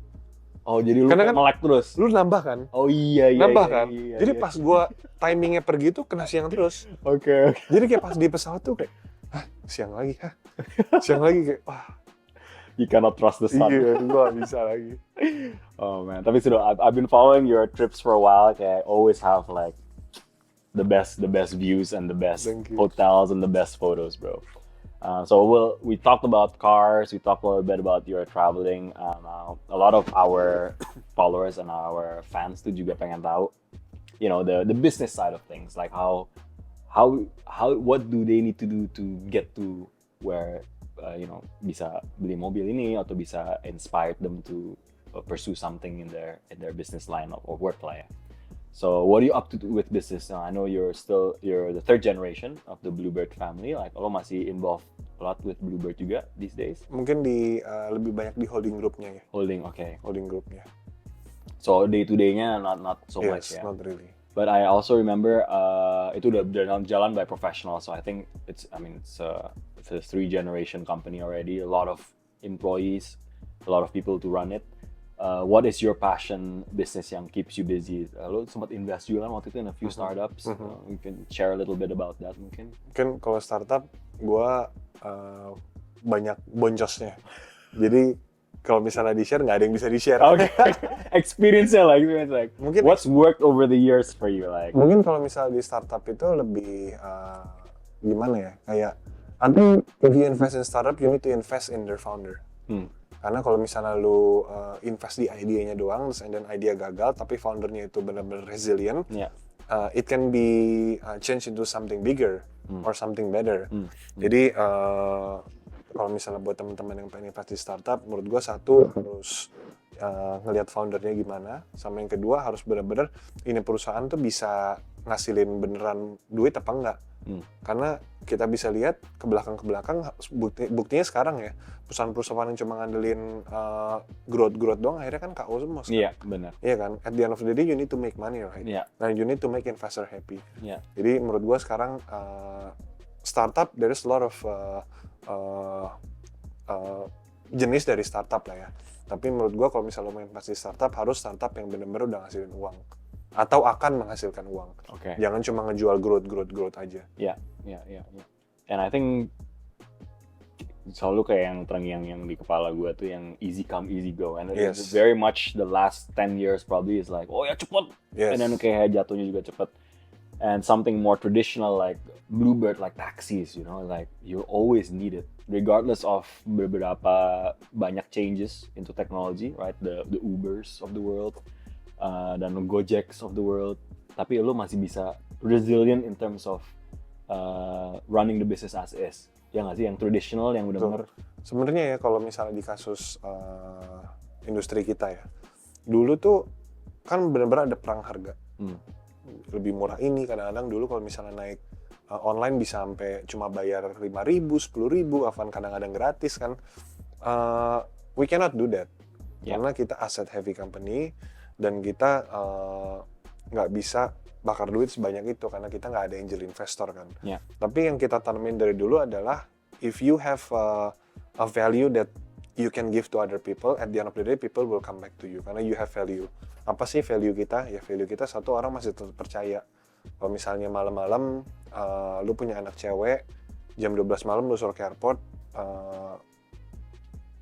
Oh jadi lu Karena kayak kan- melek terus? Lu nambah kan? Oh iya. Nambah kan? Iya, Jadi iya. pas gua timingnya pergi tuh kena siang terus. Oke. Jadi kayak pas di pesawat tuh kayak, hah siang lagi, hah siang lagi kayak, wah You cannot trust the sun. iya gua gak bisa lagi. Oh man, tapi sudah I've been following your trips for a while. Kayak always have like the best views and the best Thank you. hotels and the best photos, bro. So we talked about cars, we talked a little bit about your traveling. A lot of our followers and our fans tuh juga pengen tahu, the business side of things, like how what do they need to do to get to where bisa beli mobil ini atau bisa inspire them to pursue something in their business line of work lah ya. So what are you up to with business now? I know you're the third generation of the Bluebird family. Like lo masih involved a lot with Bluebird juga these days? Mungkin lebih banyak di holding grupnya ya. Holding, okay. Holding grupnya. So day to day-nya not so much ya. Yes, not really. But I also remember itu udah jalan by professional. So I think it's a 3-generation company already. A lot of employees, a lot of people to run it. What is your passion business yang keeps you busy? Lo sempat invest juga kan waktu itu in a few startups. You can share a little bit about that mungkin. Mungkin kalau startup, gue banyak boncosnya. Jadi kalau misalnya di-share, nggak ada yang bisa di-share. Okay. Experience-nya like Mungkin what's worked over the years for you like? Mungkin kalau misalnya di startup itu lebih gimana ya? Kayak I think if you invest in startup, you need to invest in their founder. Karena kalau misalnya lu invest di idenya doang, and then idea gagal, tapi foundernya itu benar-benar resilient, it can be changed into something bigger or something better. Jadi kalau misalnya buat teman-teman yang pengen invest di startup, menurut gua satu harus ngelihat foundernya gimana, sama yang kedua harus benar-benar ini perusahaan tuh bisa ngasilin beneran duit apa enggak. Karena kita bisa lihat ke belakang buktinya sekarang ya, perusahaan-perusahaan yang cuma ngandelin growth doang akhirnya kan KO semua sekarang. Iya, benar. Iya kan, at the end of the day you need to make money, right? Nah, you need to make investor happy. Jadi menurut gua sekarang startup, there is a lot of jenis dari startup lah ya. Tapi menurut gua kalau misalnya mau investasi startup, harus startup yang benar-benar udah ngasilin uang atau akan menghasilkan uang. Jangan cuma ngejual growth aja. Yeah. And I think selalu kayak yang terngiang yang di kepala gue tuh yang easy come easy go, and it's very much the last 10 years probably is like oh ya cepet, and then kayak jatuhnya juga cepet. And something more traditional like Bluebird, like taxis, like you always need it regardless of beberapa banyak changes into technology, right? The Ubers of the world dan Gojeks of the world, tapi lo masih bisa resilient in terms of running the business as is. Ya nggak sih, yang traditional, yang benar-benar. Sebenarnya ya kalau misalnya di kasus industri kita ya, dulu tuh kan benar-benar ada perang harga. Lebih murah ini, kadang-kadang dulu kalau misalnya naik online bisa sampai cuma bayar 5.000, 10.000, Afan kadang-kadang gratis kan. We cannot do that. Karena kita asset heavy company dan kita nggak bisa bakar duit sebanyak itu karena kita nggak ada angel investor kan. Tapi yang kita tanamin dari dulu adalah if you have a value that you can give to other people, at the end of the day people will come back to you karena you have value. Apa sih value kita? Ya value kita satu, orang masih tetap percaya. Kalau misalnya malam-malam lu punya anak cewek, jam 12 malam lu suruh ke airport,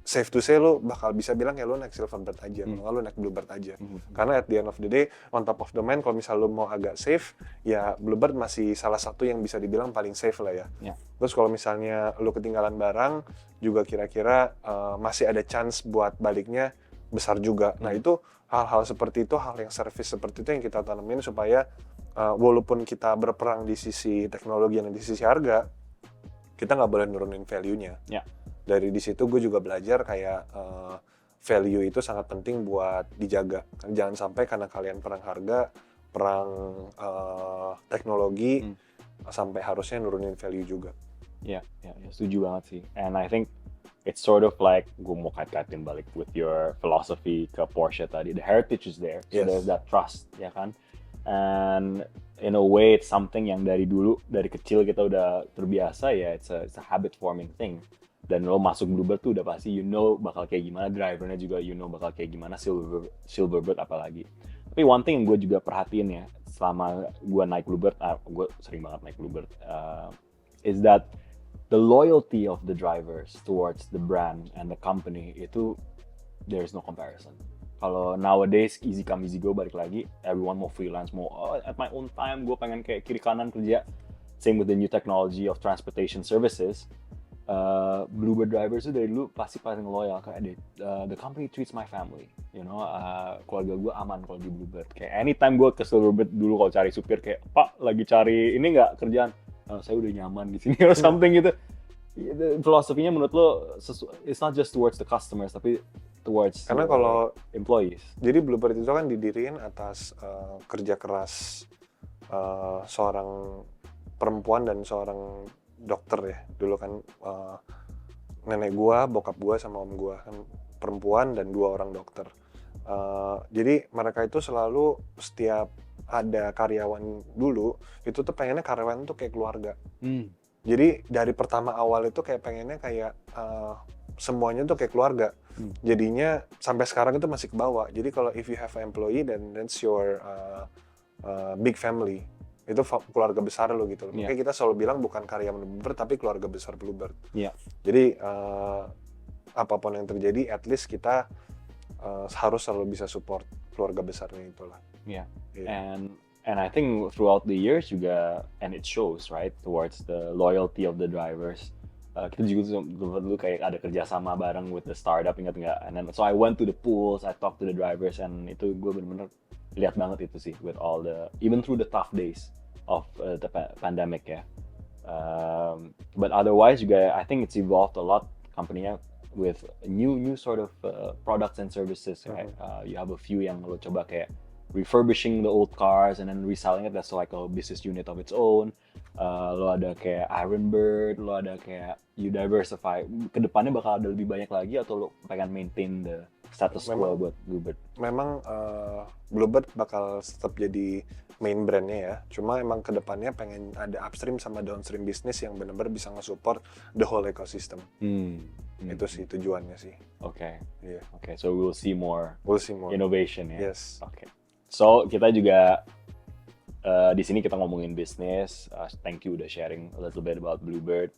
safe to say lu bakal bisa bilang ya lu naik Silverbird aja, kalau lu naik Bluebird aja. Karena at the end of the day, on top of the mind, kalau misalnya lu mau agak safe, ya Bluebird masih salah satu yang bisa dibilang paling safe lah ya. Terus kalau misalnya lu ketinggalan barang, juga kira-kira masih ada chance buat baliknya besar juga. Nah itu hal-hal seperti itu, hal yang service seperti itu yang kita tanemin supaya walaupun kita berperang di sisi teknologi dan di sisi harga, kita nggak boleh nurunin value-nya. Dari di situ gue juga belajar kayak value itu sangat penting buat dijaga. Jangan sampai karena kalian perang harga, perang teknologi, sampai harusnya nurunin value juga. Ya, setuju banget sih. And I think it's sort of like, gue mau kait-kaitin balik with your philosophy ke Porsche tadi. The heritage is there, so there's that trust, ya kan? And in a way it's something yang dari kecil kita udah terbiasa ya, it's a habit forming thing. Dan lo masuk Bluebird tuh udah pasti bakal kayak gimana, drivernya juga bakal kayak gimana, Silverbird apalagi. Tapi one thing yang gue juga perhatiin ya, selama gue naik Bluebird, gue sering banget naik Bluebird, is that the loyalty of the drivers towards the brand and the company itu there's no comparison. Kalau nowadays easy come easy go, balik lagi, everyone mau freelance, mau at my own time, gue pengen kayak kiri kanan kerja. Same with the new technology of transportation services. Bluebird drivers tuh dari dulu pasti paling loyal kayak the company treats my family, you know, keluarga gue aman kalau di Bluebird. Kayak anytime gue ke Bluebird dulu kalau cari supir kayak, Pak lagi cari ini nggak kerjaan, saya udah nyaman di sini or something gitu. Filosofinya menurut lo it's not just towards the customers tapi towards Karena kalau employees. Jadi Bluebird itu kan didiriin atas kerja keras seorang perempuan dan seorang dokter ya. Dulu kan nenek gua, bokap gua sama om gua kan perempuan dan 2 orang dokter. Jadi mereka itu selalu setiap ada karyawan dulu itu tuh pengennya karyawan tuh kayak keluarga. Jadi dari pertama awal itu kayak pengennya kayak semuanya tuh kayak keluarga. Jadinya sampai sekarang itu masih ke bawah. Jadi kalau if you have an employee then that's your big family. Itu keluarga besar lo gitu. Yeah. Makanya kita selalu bilang bukan karyawan Bluebird tapi keluarga besar Bluebird. Yeah. Jadi apapun yang terjadi at least kita harus selalu bisa support keluarga besarnya itulah. Yeah. Yeah. And I think throughout the years juga, and it shows right towards the loyalty of the drivers. Kita juga dulu kayak ada kerjasama bareng with the startup, ingat nggak? And then so I went to the pools, I talked to the drivers, and itu gue bener-bener lihat banget itu sih with all the even through the tough days of the pandemic ya. But otherwise juga I think it's evolved a lot company-nya with new sort of products and services, right? You have a few yang lo coba kayak refurbishing the old cars and then reselling it. That's like a business unit of its own. Lo ada kayak Ironbird, lo ada kayak you diversify. Kedepannya bakal ada lebih banyak lagi atau lo pengen maintain the status quo buat Bluebird? Memang Bluebird bakal tetap jadi main brandnya ya. Cuma emang kedepannya pengen ada upstream sama downstream bisnis yang benar-benar bisa nge-support the whole ecosystem. Itu sih tujuannya sih. Okay. Yeah. Okay, so we'll see more innovation ya. Yes. Okay. So kita juga di sini kita ngomongin bisnis. Thank you udah sharing a little bit about Bluebird.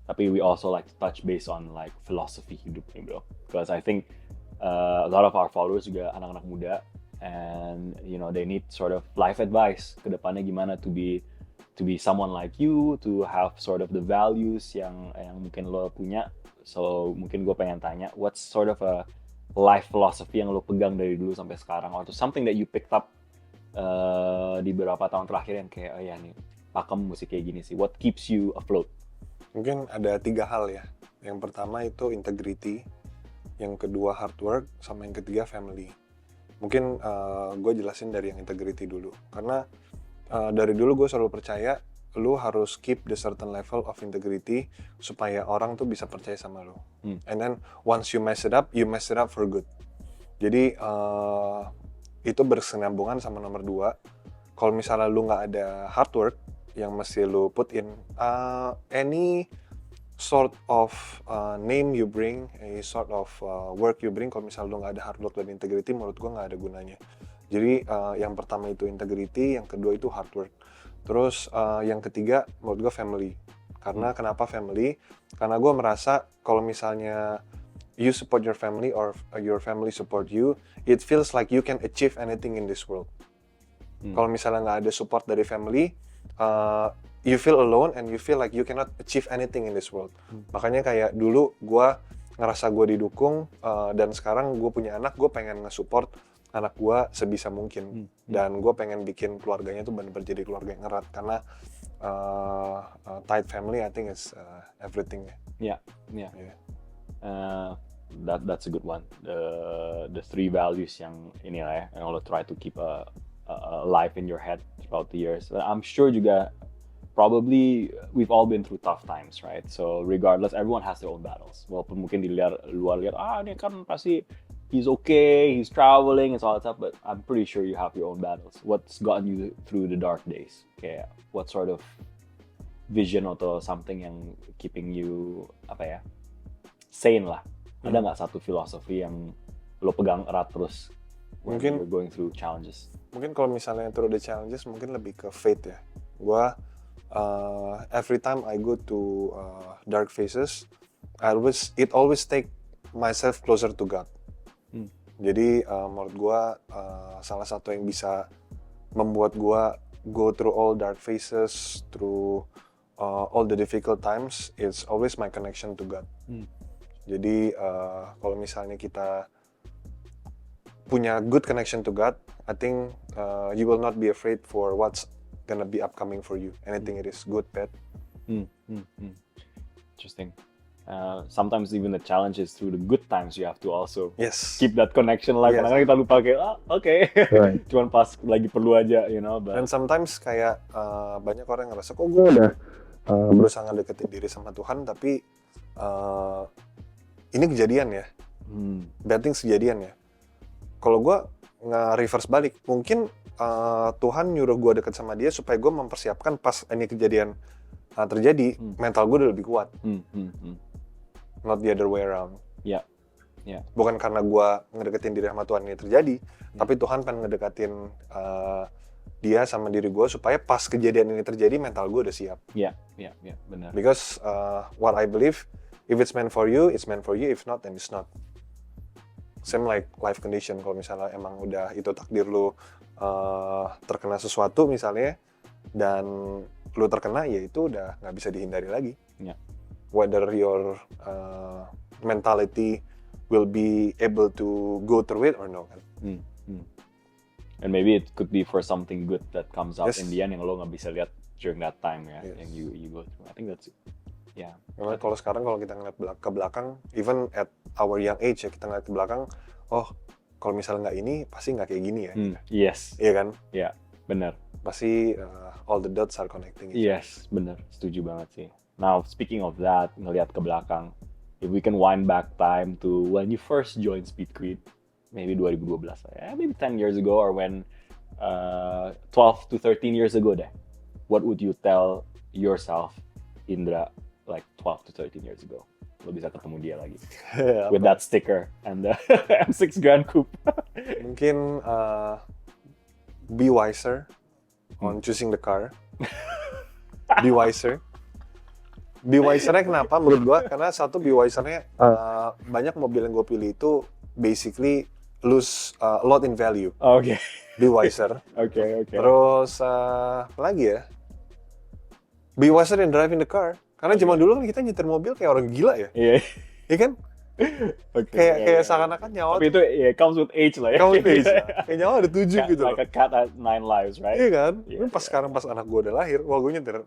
Tapi we also like to touch base on like philosophy hidup nih bro. Because I think a lot of our followers juga anak-anak muda, and you know they need sort of life advice ke depannya gimana to be someone like you, to have sort of the values yang mungkin lo punya. So mungkin gue pengen tanya, what's sort of a life philosophy yang lo pegang dari dulu sampai sekarang, or something that you picked up di beberapa tahun terakhir yang kayak oh ya nih pakem mesti kayak gini sih. What keeps you afloat? Mungkin ada 3 hal ya. Yang pertama itu integrity, yang kedua hard work, sama yang ketiga family. Mungkin gue jelasin dari yang integrity dulu. Karena dari dulu gue selalu percaya lu harus keep the certain level of integrity supaya orang tuh bisa percaya sama lu. And then once you mess it up for good. Jadi itu berkesinambungan sama nomor 2. Kalau misalnya lu nggak ada hard work yang mesti lu put in, any sort of name you bring, a sort of work you bring, kalau misalnya lu nggak ada hard work dan integrity, menurut gua nggak ada gunanya. Jadi yang pertama itu integrity, yang kedua itu hard work. Terus yang ketiga menurut gua family. Karena kenapa family? Karena gua merasa kalau misalnya you support your family or your family support you, it feels like you can achieve anything in this world. Kalau misalnya nggak ada support dari family, you feel alone and you feel like you cannot achieve anything in this world. Makanya kayak dulu gue ngerasa gue didukung, dan sekarang gue punya anak, gue pengen nge-support anak gue sebisa mungkin. Dan gue pengen bikin keluarganya tuh benar-benar jadi keluarga yang erat. Karena tight family I think is everything. Yeah. That's a good one. The 3 values yang ini lah ya, yang lo try to keep alive in your head throughout the years. I'm sure juga probably we've all been through tough times, right? So regardless, everyone has their own battles. Walaupun mungkin di luar lihat, ini kan pasti he's okay, he's traveling and all that stuff, but I'm pretty sure you have your own battles. What's gotten you through the dark days? Kayak what sort of vision atau something yang keeping you sane lah? Ada nggak satu filosofi yang lo pegang erat terus when you're going through challenges? Mungkin kalau misalnya through the challenges mungkin lebih ke faith ya. Gua every time I go to dark phases, it always take myself closer to God. Jadi menurut gue salah satu yang bisa membuat gue go through all dark phases, through all the difficult times, it's always my connection to God. Jadi kalau misalnya kita punya good connection to God, I think you will not be afraid for what's gonna be upcoming for you. Anything it is good, bad. Interesting. Sometimes even the challenge is through the good times you have to also Yes. keep that connection alive. Yes. Kadang-kadang kita lupa kayak, oke. Right. Cuman pas lagi perlu aja, you know. But Dan sometimes kayak banyak orang yang ngerasa kok gue udah berusaha ngedeketin diri sama Tuhan, tapi ini kejadian ya, bad things kejadian ya. Kalau gue nge-reverse balik, mungkin Tuhan nyuruh gue deket sama dia supaya gue mempersiapkan pas ini kejadian terjadi, mental gue udah lebih kuat. Not the other way around. Yeah. Yeah. Bukan karena gue ngedeketin diri sama Tuhan ini terjadi, tapi Tuhan pengen ngedekatin dia sama diri gue supaya pas kejadian ini terjadi mental gue udah siap. Yeah, benar. Because what I believe, if it's meant for you, it's meant for you. If not, then it's not. Same like life condition. Kalau misalnya emang udah itu takdir lu terkena sesuatu misalnya, dan lu terkena, ya itu udah nggak bisa dihindari lagi. Yeah. Whether your mentality will be able to go through it or no kan. And maybe it could be for something good that comes out Yes. in the end yang lo nggak bisa lihat during that time ya, Yes. yang you go through. I think that's yeah. Memang kalau sekarang kalau kita ngeliat ke belakang, even at our young age ya, kita ngeliat ke belakang, oh kalau misalnya nggak ini pasti nggak kayak gini ya. Yes. Iya kan? Ya, benar. Pasti all the dots are connecting. Yes, benar. Setuju banget sih. Now, speaking of that, ngelihat ke belakang, if we can wind back time to when you first joined Speed Creed, maybe 2012, maybe 10 years ago, or when 12 to 13 years ago deh, what would you tell yourself, Indra, like 12 to 13 years ago? Lo bisa ketemu dia lagi. With that sticker and the M6 Grand Coupe. Mungkin be wiser on choosing the car. Be wiser. Be wiser-nya kenapa menurut gua? Karena satu, be wiser-nya banyak mobil yang gue pilih itu basically lose a lot in value. Oke. Be wiser. Oke. Terus apa lagi ya? Be wiser in driving the car. Karena zaman dulu kan kita nyetir mobil kayak orang gila ya. Iya. Iya kan? Kayak seakan-akan nyawa. Tapi itu comes with age lah ya. Kamu age lah. Kayak nyawa ada 7 gitu loh. Like a cat at 9 lives, right? Iya kan? Iya, Pas sekarang pas anak gue udah lahir, wah gue nyetir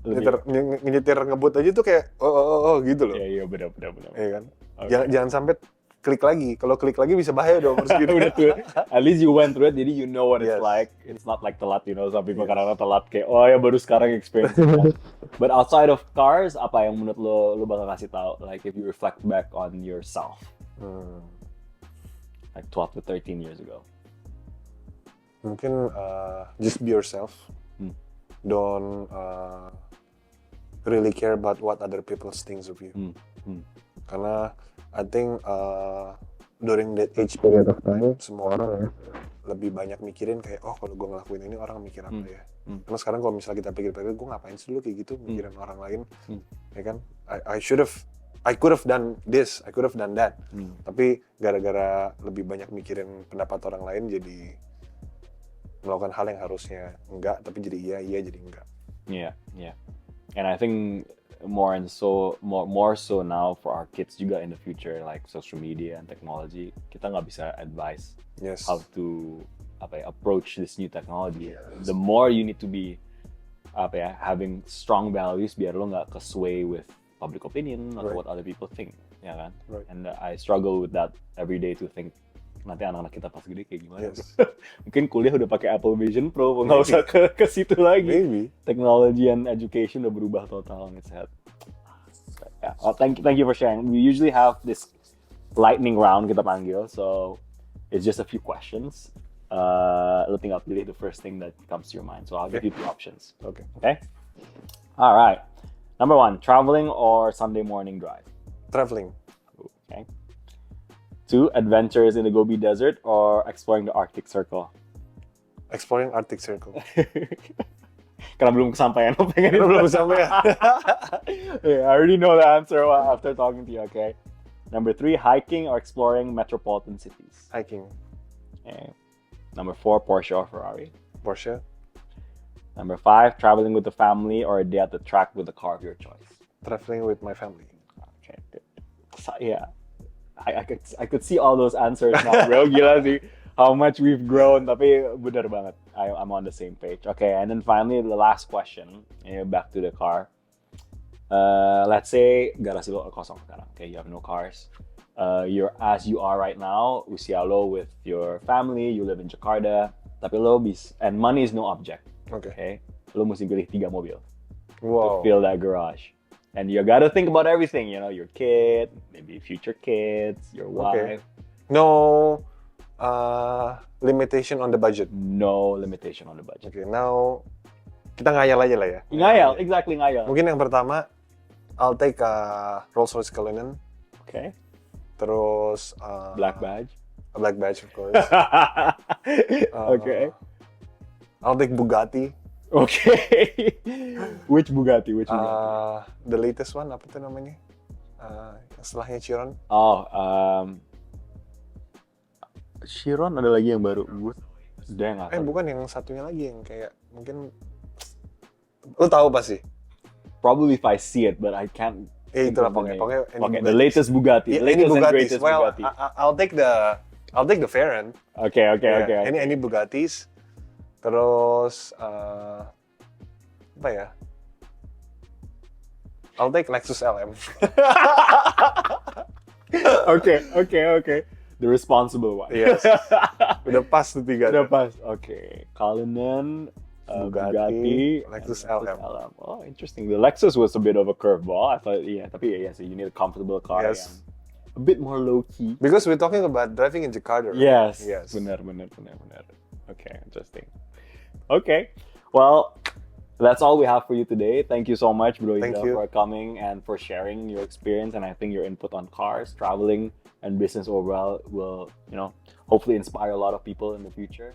Lebih- nyetir ngebut aja tuh kayak oh gitu loh. Iya, benar. Iya kan? Okay. Jangan sampai klik lagi. Kalau klik lagi bisa bahaya dong. Harus gitu. Udah tuh. At least you went through it, jadi you know what it's Yes. like. It's not like telat, you know. Some people Yes. kadang-kadang telat kayak, oh ya baru sekarang experience. But outside of cars, apa yang menurut lo bakal kasih tahu? Like if you reflect back on yourself, like 12 to 13 years ago. Mungkin just be yourself. Don't really care about what other people thinks of you. Karena I think during that age period of time, semua orang ya lebih banyak mikirin kayak, oh kalau gue ngelakuin ini orang mikir apa ya. Karena sekarang kalau misalnya kita pikir-pikir, gue ngapain sih dulu kayak gitu mikirin orang lain, ya kan? I could have done this, I could have done that. Tapi gara-gara lebih banyak mikirin pendapat orang lain, jadi melakukan hal yang harusnya enggak, tapi jadi iya jadi enggak. Yeah. And I think more so now for our kids juga in the future, like social media and technology, kita nggak bisa advise Yes. how to approach this new technology. The more you need to be having strong values biar lo nggak sway with public opinion atau Right. what other people think, ya kan? Right. And I struggle with that every day to think nanti anak-anak kita pas gede kayak gimana. Yes. Mungkin kuliah udah pakai Apple Vision Pro, nggak usah ke situ lagi. Maybe. Technology and education udah berubah total on its head. Yeah. Well, thank you for sharing. We usually have this lightning round kita panggil, so it's just a few questions. Lo tinggal pilih the first thing that comes to your mind. So I'll give you two options. Okay. Okay? All right. Number 1, traveling or Sunday morning drive? Traveling. Okay. 2, adventures in the Gobi Desert or exploring the Arctic Circle? Exploring Arctic Circle. Karena belum kesampaian, lo pengen Karena belum sampai ya. Yeah, I already know the answer after talking to you, okay? Number 3, hiking or exploring metropolitan cities. Hiking. Okay. Number 4, Porsche or Ferrari. Porsche. Number 5, traveling with the family or a day at the track with a car of your choice. Traveling with my family. Okay, good. So, yeah, I could see all those answers now, bro. Gila sih, how much we've grown. Tapi bener banget, I'm on the same page. Okay, and then finally the last question. Back to the car. Let's say garasi lo kosong sekarang. Okay, you have no cars. You're as you are right now, usia lo with your family. You live in Jakarta. Tapi lo and money is no object. Okay, lo mesti pilih 3 mobil to fill that garage. And you gotta think about everything, you know, your kid, maybe future kids, your wife. No limitation on the budget. No limitation on the budget. Okay, now kita ngayal aja lah ya. Ngayal, exactly ngayal. Mungkin yang pertama, I'll take Rolls-Royce Cullinan. Okay. Terus Black badge. A black badge, of course. Okay. I'll take Bugatti. Okay. Which Bugatti? The latest one, apa tuh namanya? Setelahnya Chiron. Oh, Chiron ada lagi yang baru. Bukan, yang satunya lagi yang kayak mungkin lu tahu pasti. Probably if I see it, but I can't. Itulah pokoknya. Okay, the latest Bugatti. Yeah, latest and Bugattis. greatest Well, Bugatti. I'll take the Veyron. Okay. Any Bugattis. Terus apa ya? I'll take Lexus LM. Okay. The responsible one. Yes. Udah pas tuh 3. Udah pas. Okay. Cullinan, Bugatti, Lexus LM. Oh, interesting. The Lexus was a bit of a curveball. I thought, so you need a comfortable car. Yes. A bit more low key. Because we're talking about driving in Jakarta. Right? Yes. Benar. Okay, interesting. Okay. Well, that's all we have for you today. Thank you so much, Bro Indra, for coming and for sharing your experience. And I think your input on cars, traveling, and business overall will, hopefully inspire a lot of people in the future.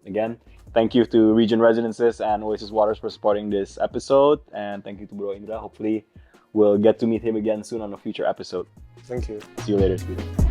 Again, thank you to Region Residences and Oasis Waters for supporting this episode. And thank you to Bro Indra. Hopefully, we'll get to meet him again soon on a future episode. Thank you. See you later, sweetie.